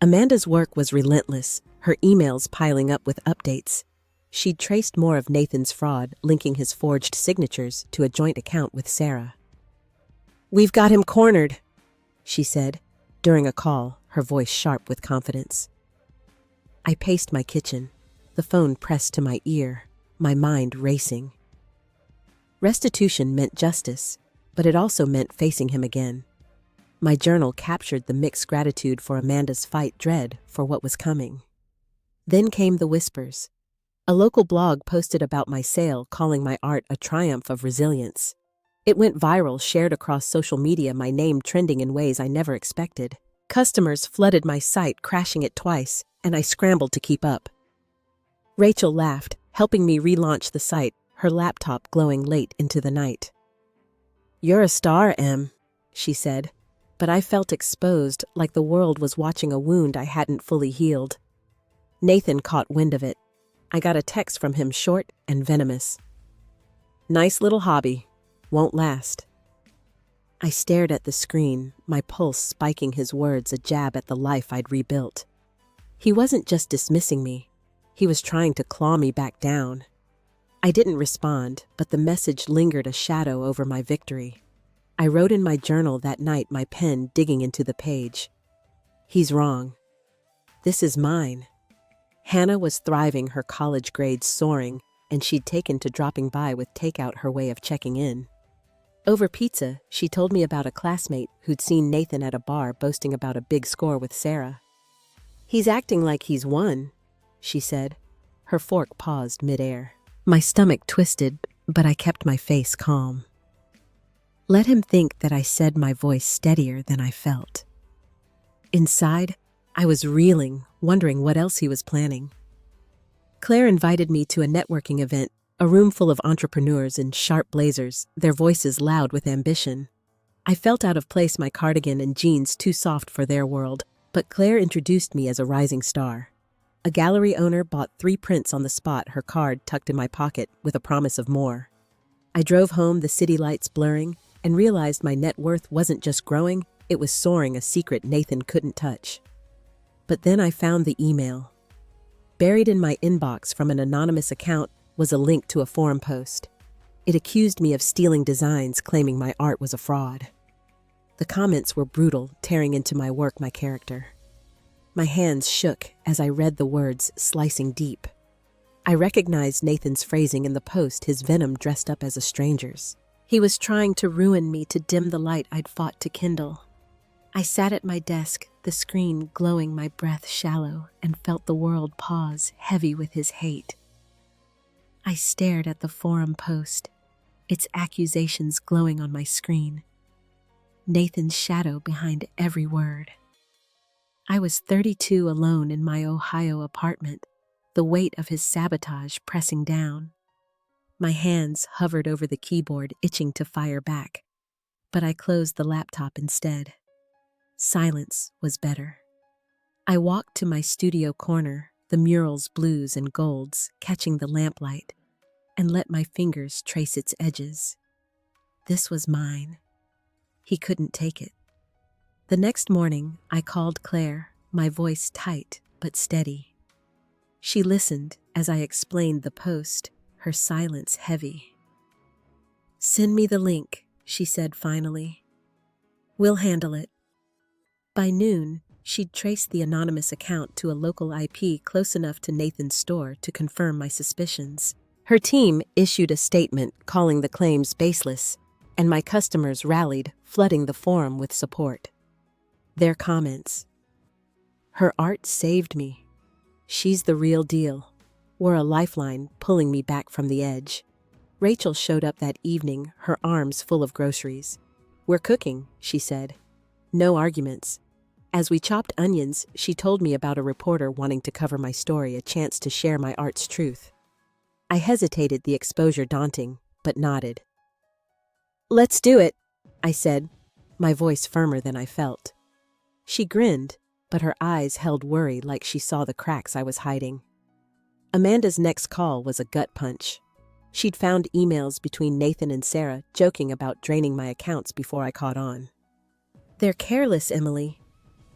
Amanda's work was relentless, her emails piling up with updates. She'd traced more of Nathan's fraud, linking his forged signatures to a joint account with Sarah. "We've got him cornered," she said, during a call, her voice sharp with confidence. I paced my kitchen, the phone pressed to my ear, my mind racing. Restitution meant justice, but it also meant facing him again. My journal captured the mixed gratitude for Amanda's fight, dread for what was coming. Then came the whispers. A local blog posted about my sale, calling my art a triumph of resilience. It went viral, shared across social media, my name trending in ways I never expected. Customers flooded my site, crashing it twice, and I scrambled to keep up. Rachel laughed, helping me relaunch the site, her laptop glowing late into the night. "You're a star, Em," she said, but I felt exposed, like the world was watching a wound I hadn't fully healed. Nathan caught wind of it. I got a text from him, short and venomous. "Nice little hobby. Won't last." I stared at the screen, my pulse spiking, his words a jab at the life I'd rebuilt. He wasn't just dismissing me. He was trying to claw me back down. I didn't respond, but the message lingered a shadow over my victory. I wrote in my journal that night, my pen digging into the page. "He's wrong. This is mine." Hannah was thriving, her college grades soaring, and she'd taken to dropping by with takeout her way of checking in. Over pizza, she told me about a classmate who'd seen Nathan at a bar boasting about a big score with Sarah. "He's acting like he's won," she said. Her fork paused midair. My stomach twisted, but I kept my face calm. Let him think that I said, my voice steadier than I felt. Inside, I was reeling, wondering what else he was planning. Claire invited me to a networking event, a room full of entrepreneurs in sharp blazers, their voices loud with ambition. I felt out of place, my cardigan and jeans too soft for their world, but Claire introduced me as a rising star. A gallery owner bought 3 prints on the spot, her card tucked in my pocket with a promise of more. I drove home, the city lights blurring, and realized my net worth wasn't just growing, it was soaring, a secret Nathan couldn't touch. But then I found the email. Buried in my inbox from an anonymous account was a link to a forum post. It accused me of stealing designs, claiming my art was a fraud. The comments were brutal, tearing into my work, my character. My hands shook as I read the words, slicing deep. I recognized Nathan's phrasing in the post, his venom dressed up as a stranger's. He was trying to ruin me, to dim the light I'd fought to kindle. I sat at my desk, the screen glowing, my breath shallow, and felt the world pause, heavy with his hate. I stared at the forum post, its accusations glowing on my screen. Nathan's shadow behind every word. I was 32, alone in my Ohio apartment, the weight of his sabotage pressing down. My hands hovered over the keyboard, itching to fire back, but I closed the laptop instead. Silence was better. I walked to my studio corner, the murals blues and golds catching the lamplight, and let my fingers trace its edges. This was mine. He couldn't take it. The next morning, I called Claire, my voice tight but steady. She listened as I explained the post, her silence heavy. "Send me the link," she said finally. "We'll handle it." By noon, she'd traced the anonymous account to a local IP close enough to Nathan's store to confirm my suspicions. Her team issued a statement calling the claims baseless, and my customers rallied, flooding the forum with support. Their comments: "Her art saved me. She's the real deal. were a lifeline pulling me back from the edge. Rachel showed up that evening, her arms full of groceries. "We're cooking," she said. No arguments. As we chopped onions, she told me about a reporter wanting to cover my story, a chance to share my art's truth. I hesitated, the exposure daunting, but nodded. "Let's do it," I said, my voice firmer than I felt. She grinned, but her eyes held worry, like she saw the cracks I was hiding. Amanda's next call was a gut punch. She'd found emails between Nathan and Sarah joking about draining my accounts before I caught on. "They're careless, Emily,"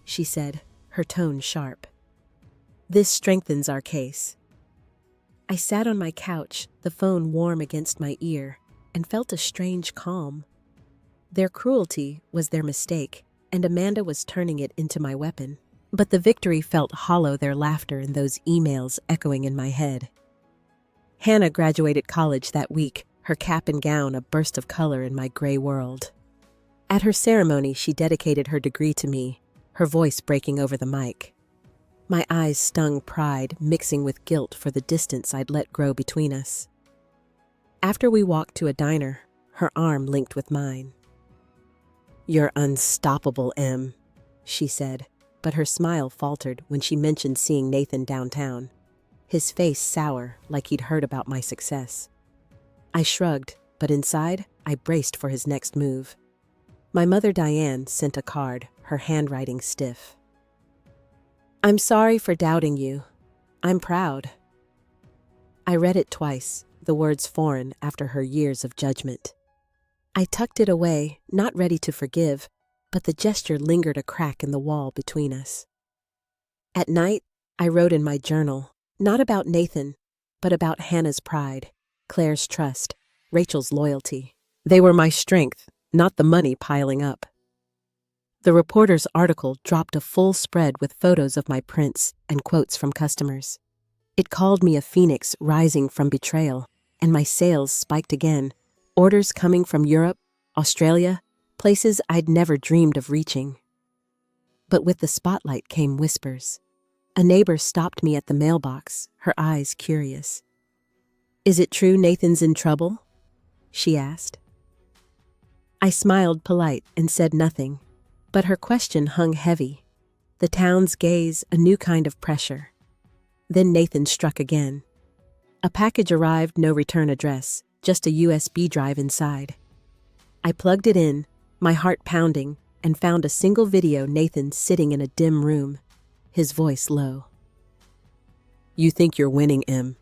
she said, her tone sharp. "This strengthens our case." I sat on my couch, the phone warm against my ear, and felt a strange calm. Their cruelty was their mistake, and Amanda was turning it into my weapon. But the victory felt hollow, their laughter and those emails echoing in my head. Hannah graduated college that week, her cap and gown a burst of color in my gray world. At her ceremony, she dedicated her degree to me, her voice breaking over the mic. My eyes stung pride, mixing with guilt for the distance I'd let grow between us. After we walked to a diner, her arm linked with mine. "You're unstoppable, Em," she said, but her smile faltered when she mentioned seeing Nathan downtown, his face sour like he'd heard about my success. I shrugged, but inside, I braced for his next move. My mother Diane sent a card, her handwriting stiff. "I'm sorry for doubting you. I'm proud." I read it twice, the words foreign after her years of judgment. I tucked it away, not ready to forgive, but the gesture lingered a crack in the wall between us. At night, I wrote in my journal, not about Nathan, but about Hannah's pride, Claire's trust, Rachel's loyalty. They were my strength, not the money piling up. The reporter's article dropped a full spread with photos of my prints and quotes from customers. It called me a phoenix rising from betrayal, and my sales spiked again, orders coming from Europe, Australia, places I'd never dreamed of reaching. But with the spotlight came whispers. A neighbor stopped me at the mailbox, her eyes curious. "Is it true Nathan's in trouble?" she asked. I smiled polite and said nothing, but her question hung heavy. The town's gaze, a new kind of pressure. Then Nathan struck again. A package arrived, no return address, just a USB drive inside. I plugged it in, my heart pounding, and found a single video, Nathan sitting in a dim room, his voice low. "You think you're winning, Em.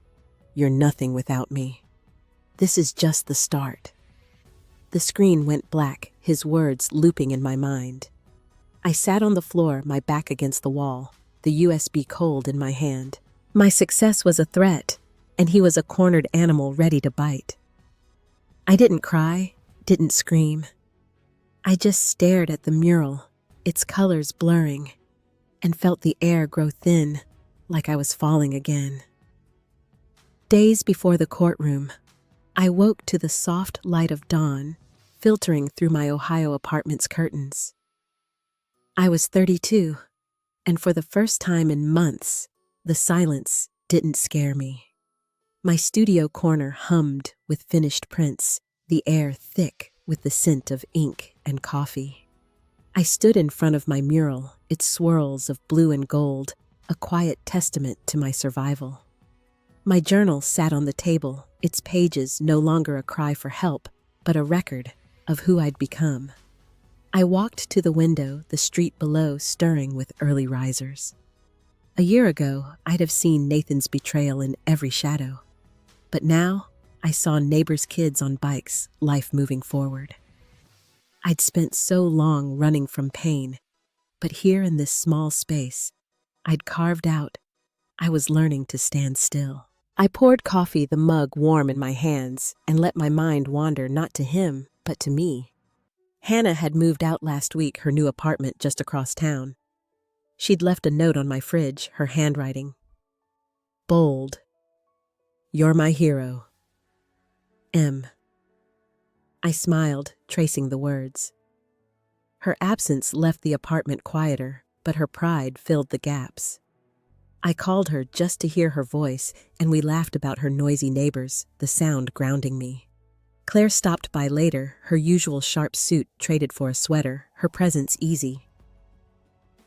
You're nothing without me. This is just the start." The screen went black, his words looping in my mind. I sat on the floor, my back against the wall, the USB cold in my hand. My success was a threat, and he was a cornered animal ready to bite. I didn't cry, didn't scream. I just stared at the mural, its colors blurring, and felt the air grow thin, like I was falling again. Days before the courtroom, I woke to the soft light of dawn filtering through my Ohio apartment's curtains. I was 32, and for the first time in months, the silence didn't scare me. My studio corner hummed with finished prints, the air thick with the scent of ink and coffee. I stood in front of my mural, its swirls of blue and gold, a quiet testament to my survival. My journal sat on the table, its pages no longer a cry for help, but a record of who I'd become. I walked to the window, the street below stirring with early risers. A year ago, I'd have seen Nathan's betrayal in every shadow. But now, I saw neighbors' kids on bikes, life moving forward. I'd spent so long running from pain, but here in this small space I'd carved out, I was learning to stand still. I poured coffee, the mug warm in my hands, and let my mind wander not to him, but to me. Hannah had moved out last week, her new apartment just across town. She'd left a note on my fridge, her handwriting. Bold. "You're my hero. M." I smiled, tracing the words. Her absence left the apartment quieter, but her pride filled the gaps. I called her just to hear her voice, and we laughed about her noisy neighbors, the sound grounding me. Claire stopped by later, her usual sharp suit traded for a sweater, her presence easy.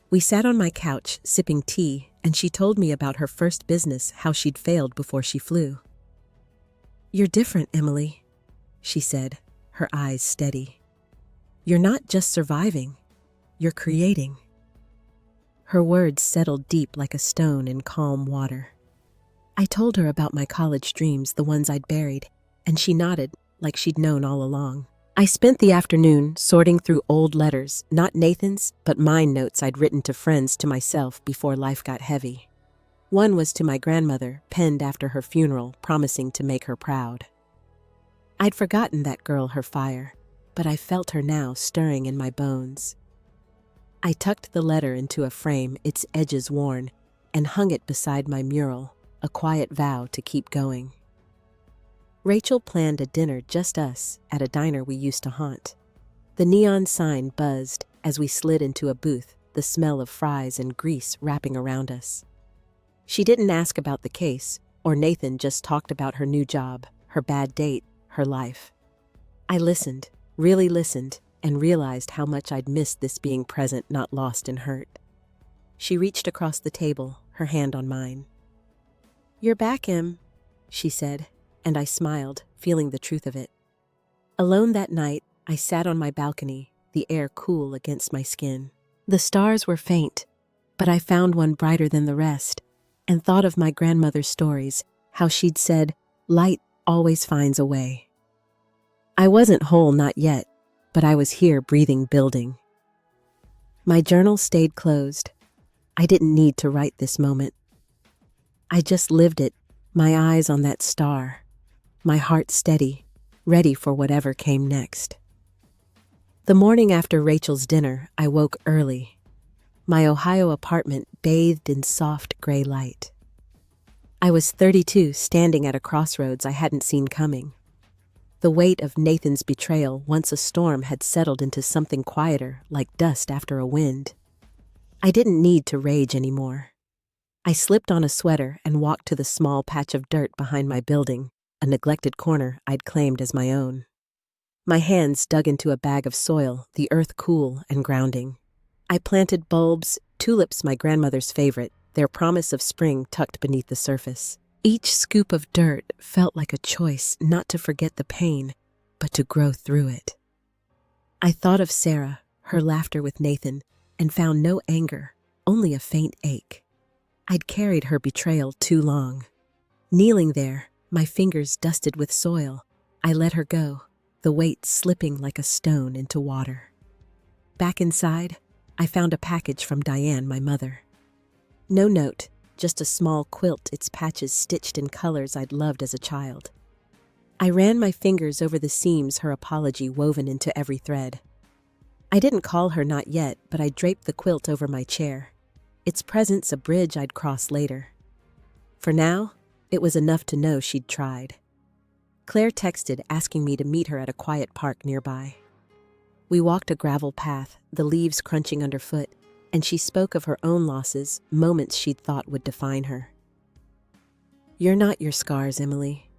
We sat on my couch, sipping tea, and she told me about her first business, how she'd failed before she flew. "You're different, Emily," she said, her eyes steady. "You're not just surviving, you're creating." Her words settled deep like a stone in calm water. I told her about my college dreams, the ones I'd buried, and she nodded like she'd known all along. I spent the afternoon sorting through old letters, not Nathan's, but mine notes I'd written to friends, to myself before life got heavy. One was to my grandmother, penned after her funeral, promising to make her proud. I'd forgotten that girl, her fire, but I felt her now stirring in my bones. I tucked the letter into a frame, its edges worn, and hung it beside my mural, a quiet vow to keep going. Rachel planned a dinner, just us, at a diner we used to haunt. The neon sign buzzed as we slid into a booth, the smell of fries and grease wrapping around us. She didn't ask about the case, or Nathan, just talked about her new job, her bad date, her life. I listened, really listened, and realized how much I'd missed this being present, not lost in hurt. She reached across the table, her hand on mine. "You're back, Em," she said, and I smiled, feeling the truth of it. Alone that night, I sat on my balcony, the air cool against my skin. The stars were faint, but I found one brighter than the rest, and thought of my grandmother's stories, how she'd said, "Light always finds a way." I wasn't whole, not yet, but I was here, breathing, building. My journal stayed closed. I didn't need to write this moment. I just lived it, my eyes on that star, my heart steady, ready for whatever came next. The morning after Rachel's dinner, I woke early. My Ohio apartment bathed in soft gray light. I was 32, standing at a crossroads I hadn't seen coming. The weight of Nathan's betrayal, once a storm, had settled into something quieter, like dust after a wind. I didn't need to rage anymore. I slipped on a sweater and walked to the small patch of dirt behind my building, a neglected corner I'd claimed as my own. My hands dug into a bag of soil, the earth cool and grounding. I planted bulbs, tulips, my grandmother's favorite, their promise of spring tucked beneath the surface. Each scoop of dirt felt like a choice, not to forget the pain, but to grow through it. I thought of Sarah, her laughter with Nathan, and found no anger, only a faint ache. I'd carried her betrayal too long. Kneeling there, my fingers dusted with soil, I let her go, the weight slipping like a stone into water. Back inside, I found a package from Diane, my mother. No note, just a small quilt, its patches stitched in colors I'd loved as a child. I ran my fingers over the seams, her apology woven into every thread. I didn't call her, not yet, but I draped the quilt over my chair, its presence a bridge I'd cross later. For now, it was enough to know she'd tried. Claire texted, asking me to meet her at a quiet park nearby. We walked a gravel path, the leaves crunching underfoot, and she spoke of her own losses, moments she'd thought would define her. "You're not your scars, Emily,"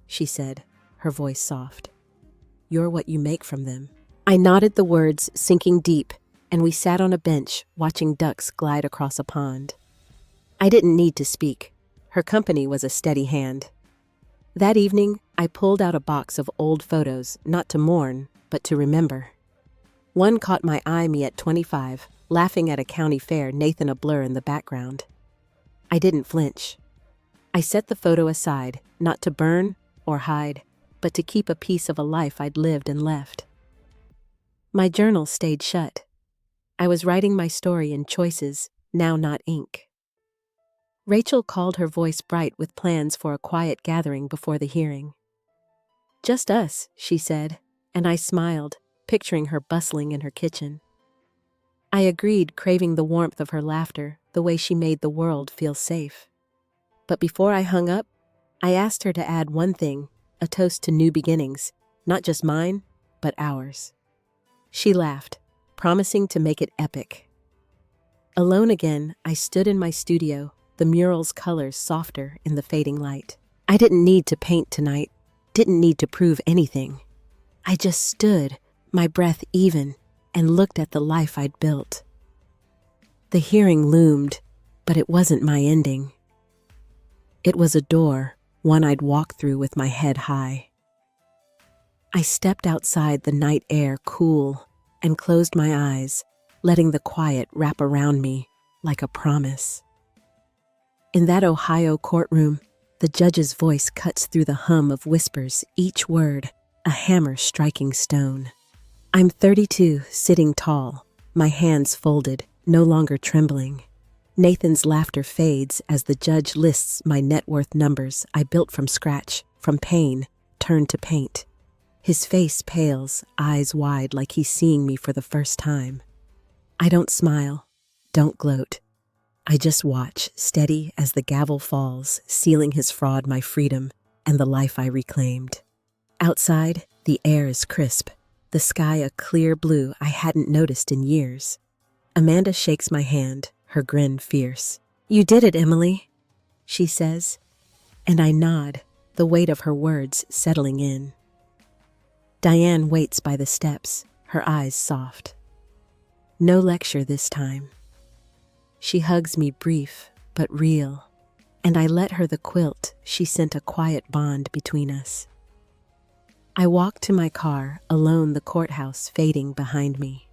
she said, her voice soft. "You're what you make from them." I nodded, the words sinking deep, and we sat on a bench, watching ducks glide across a pond. I didn't need to speak. Her company was a steady hand. That evening, I pulled out a box of old photos, not to mourn, but to remember. One caught my eye, me at 25, laughing at a county fair, Nathan a blur in the background. I didn't flinch. I set the photo aside, not to burn or hide, but to keep a piece of a life I'd lived and left. My journal stayed shut. I was writing my story in choices, now not ink. Rachel called, her voice bright with plans for a quiet gathering before the hearing. "Just us," she said, and I smiled, picturing her bustling in her kitchen. I agreed, craving the warmth of her laughter, the way she made the world feel safe. But before I hung up, I asked her to add one thing, a toast to new beginnings, not just mine, but ours. She laughed, promising to make it epic. Alone again, I stood in my studio, the mural's colors softer in the fading light. I didn't need to paint tonight, didn't need to prove anything. I just stood, my breath even, and looked at the life I'd built. The hearing loomed, but it wasn't my ending. It was a door, one I'd walk through with my head high. I stepped outside, the night air cool, and closed my eyes, letting the quiet wrap around me like a promise. In that Ohio courtroom, the judge's voice cuts through the hum of whispers, each word a hammer striking stone. I'm 32, sitting tall, my hands folded, no longer trembling. Nathan's laughter fades as the judge lists my net worth numbers I built from scratch, from pain, turned to paint. His face pales, eyes wide like he's seeing me for the first time. I don't smile, don't gloat. I just watch, steady as the gavel falls, sealing his fraud my freedom and the life I reclaimed. Outside, the air is crisp, the sky a clear blue I hadn't noticed in years. Amanda shakes my hand, her grin fierce. You did it, Emily, she says, and I nod, the weight of her words settling in. Diane waits by the steps, her eyes soft. No lecture this time. She hugs me brief, but real, and I let her the quilt she sent, a quiet bond between us. I walk to my car, alone, the courthouse fading behind me.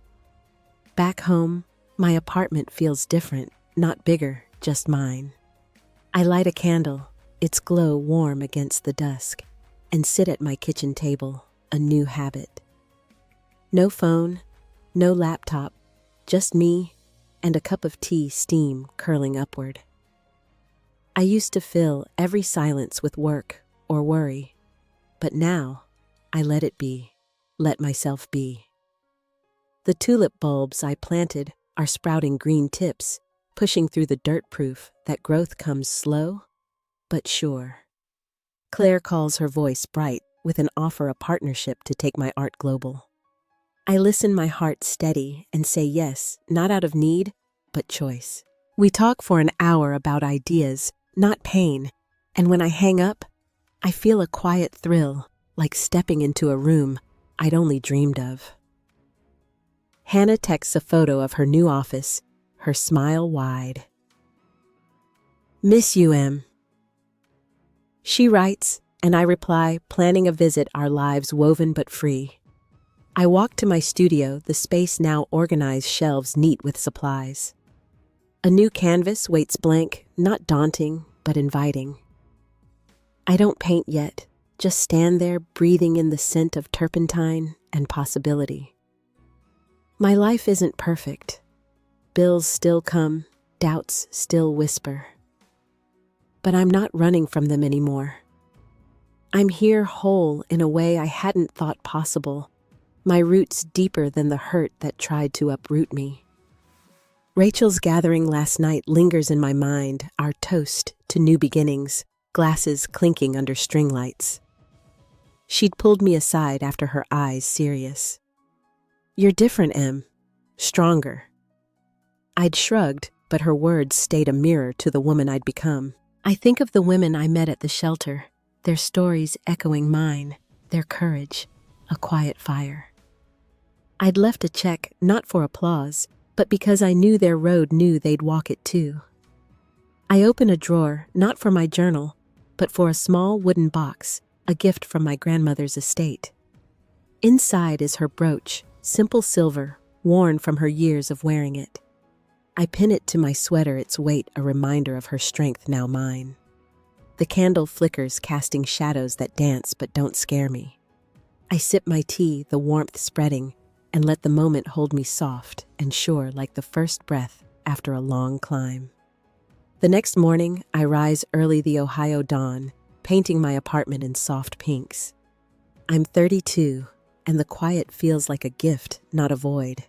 Back home, my apartment feels different, not bigger, just mine. I light a candle, its glow warm against the dusk, and sit at my kitchen table, a new habit. No phone, no laptop, just me and a cup of tea, steam curling upward. I used to fill every silence with work or worry, but now I let it be, let myself be. The tulip bulbs I planted are sprouting green tips, pushing through the dirt, proof that growth comes slow but sure. Claire calls, her voice bright, with an offer, a partnership to take my art global. I listen, my heart steady, and say yes, not out of need, but choice. We talk for an hour about ideas, not pain, and when I hang up, I feel a quiet thrill, like stepping into a room I'd only dreamed of. Hannah texts a photo of her new office, her smile wide. Miss you, Em. She writes, and I reply, planning a visit, our lives woven but free. I walk to my studio, the space now organized, shelves neat with supplies. A new canvas waits blank, not daunting, but inviting. I don't paint yet, just stand there breathing in the scent of turpentine and possibility. My life isn't perfect. Bills still come, doubts still whisper. But I'm not running from them anymore. I'm here whole in a way I hadn't thought possible, my roots deeper than the hurt that tried to uproot me. Rachel's gathering last night lingers in my mind, our toast to new beginnings, glasses clinking under string lights. She'd pulled me aside after, her eyes serious. You're different, Em. Stronger. I'd shrugged, but her words stayed a mirror to the woman I'd become. I think of the women I met at the shelter, their stories echoing mine, their courage, a quiet fire. I'd left a check, not for applause, but because I knew their road knew they'd walk it too. I open a drawer, not for my journal, but for a small wooden box, a gift from my grandmother's estate. Inside is her brooch, simple silver, worn from her years of wearing it. I pin it to my sweater, its weight a reminder of her strength now mine. The candle flickers, casting shadows that dance but don't scare me. I sip my tea, the warmth spreading, and let the moment hold me soft and sure like the first breath after a long climb. The next morning, I rise early, the Ohio dawn, painting my apartment in soft pinks. I'm 32, and the quiet feels like a gift, not a void.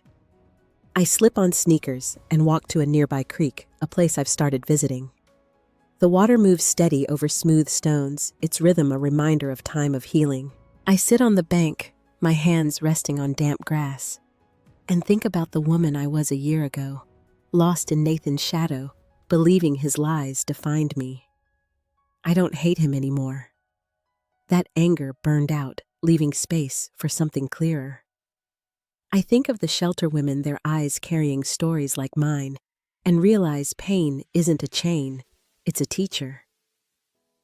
I slip on sneakers and walk to a nearby creek, a place I've started visiting. The water moves steady over smooth stones, its rhythm a reminder of time of healing. I sit on the bank, my hands resting on damp grass, and think about the woman I was a year ago, lost in Nathan's shadow, believing his lies defined me. I don't hate him anymore. That anger burned out, leaving space for something clearer. I think of the shelter women, their eyes carrying stories like mine, and realize pain isn't a chain, it's a teacher.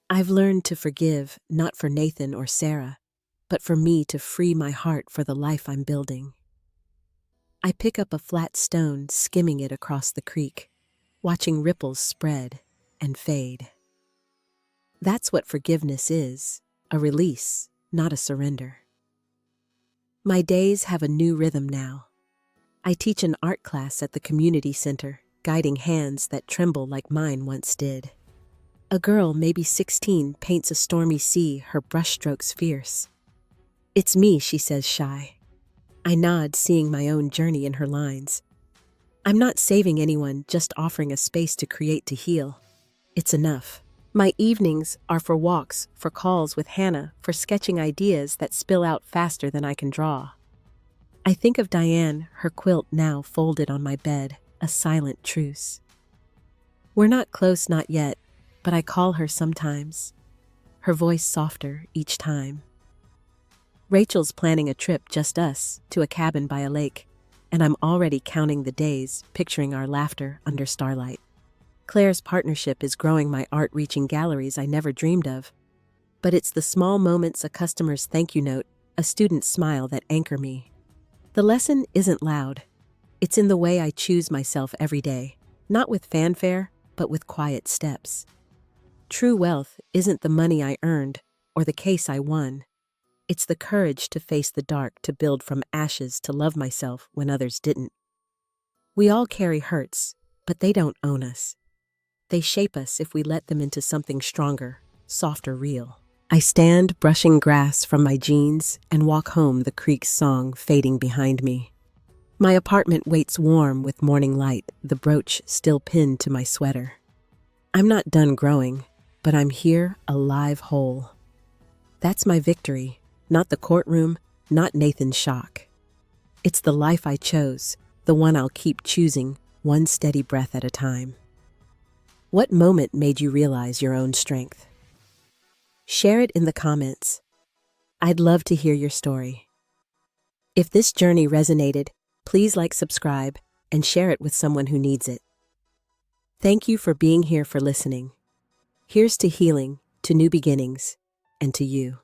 I've learned to forgive, not for Nathan or Sarah, but for me to free my heart for the life I'm building. I pick up a flat stone, skimming it across the creek, watching ripples spread and fade. That's what forgiveness is, a release, not a surrender. My days have a new rhythm now. I teach an art class at the community center, guiding hands that tremble like mine once did. A girl, maybe 16, paints a stormy sea, her brushstrokes fierce. "It's me," she says, shy. I nod, seeing my own journey in her lines. I'm not saving anyone, just offering a space to create, to heal. It's enough. My evenings are for walks, for calls with Hannah, for sketching ideas that spill out faster than I can draw. I think of Diane, her quilt now folded on my bed, a silent truce. We're not close, not yet, but I call her sometimes, her voice softer each time. Rachel's planning a trip, just us, to a cabin by a lake, and I'm already counting the days, picturing our laughter under starlight. Claire's partnership is growing, my art reaching galleries I never dreamed of. But it's the small moments, a customer's thank you note, a student's smile, that anchor me. The lesson isn't loud. It's in the way I choose myself every day, not with fanfare, but with quiet steps. True wealth isn't the money I earned or the case I won. It's the courage to face the dark, to build from ashes, to love myself when others didn't. We all carry hurts, but they don't own us. They shape us if we let them into something stronger, softer, real. I stand brushing grass from my jeans and walk home, the creek's song fading behind me. My apartment waits warm with morning light, the brooch still pinned to my sweater. I'm not done growing, but I'm here, alive, whole. That's my victory, not the courtroom, not Nathan's shock. It's the life I chose, the one I'll keep choosing, one steady breath at a time. What moment made you realize your own strength? Share it in the comments. I'd love to hear your story. If this journey resonated, please like, subscribe, and share it with someone who needs it. Thank you for being here, for listening. Here's to healing, to new beginnings, and to you.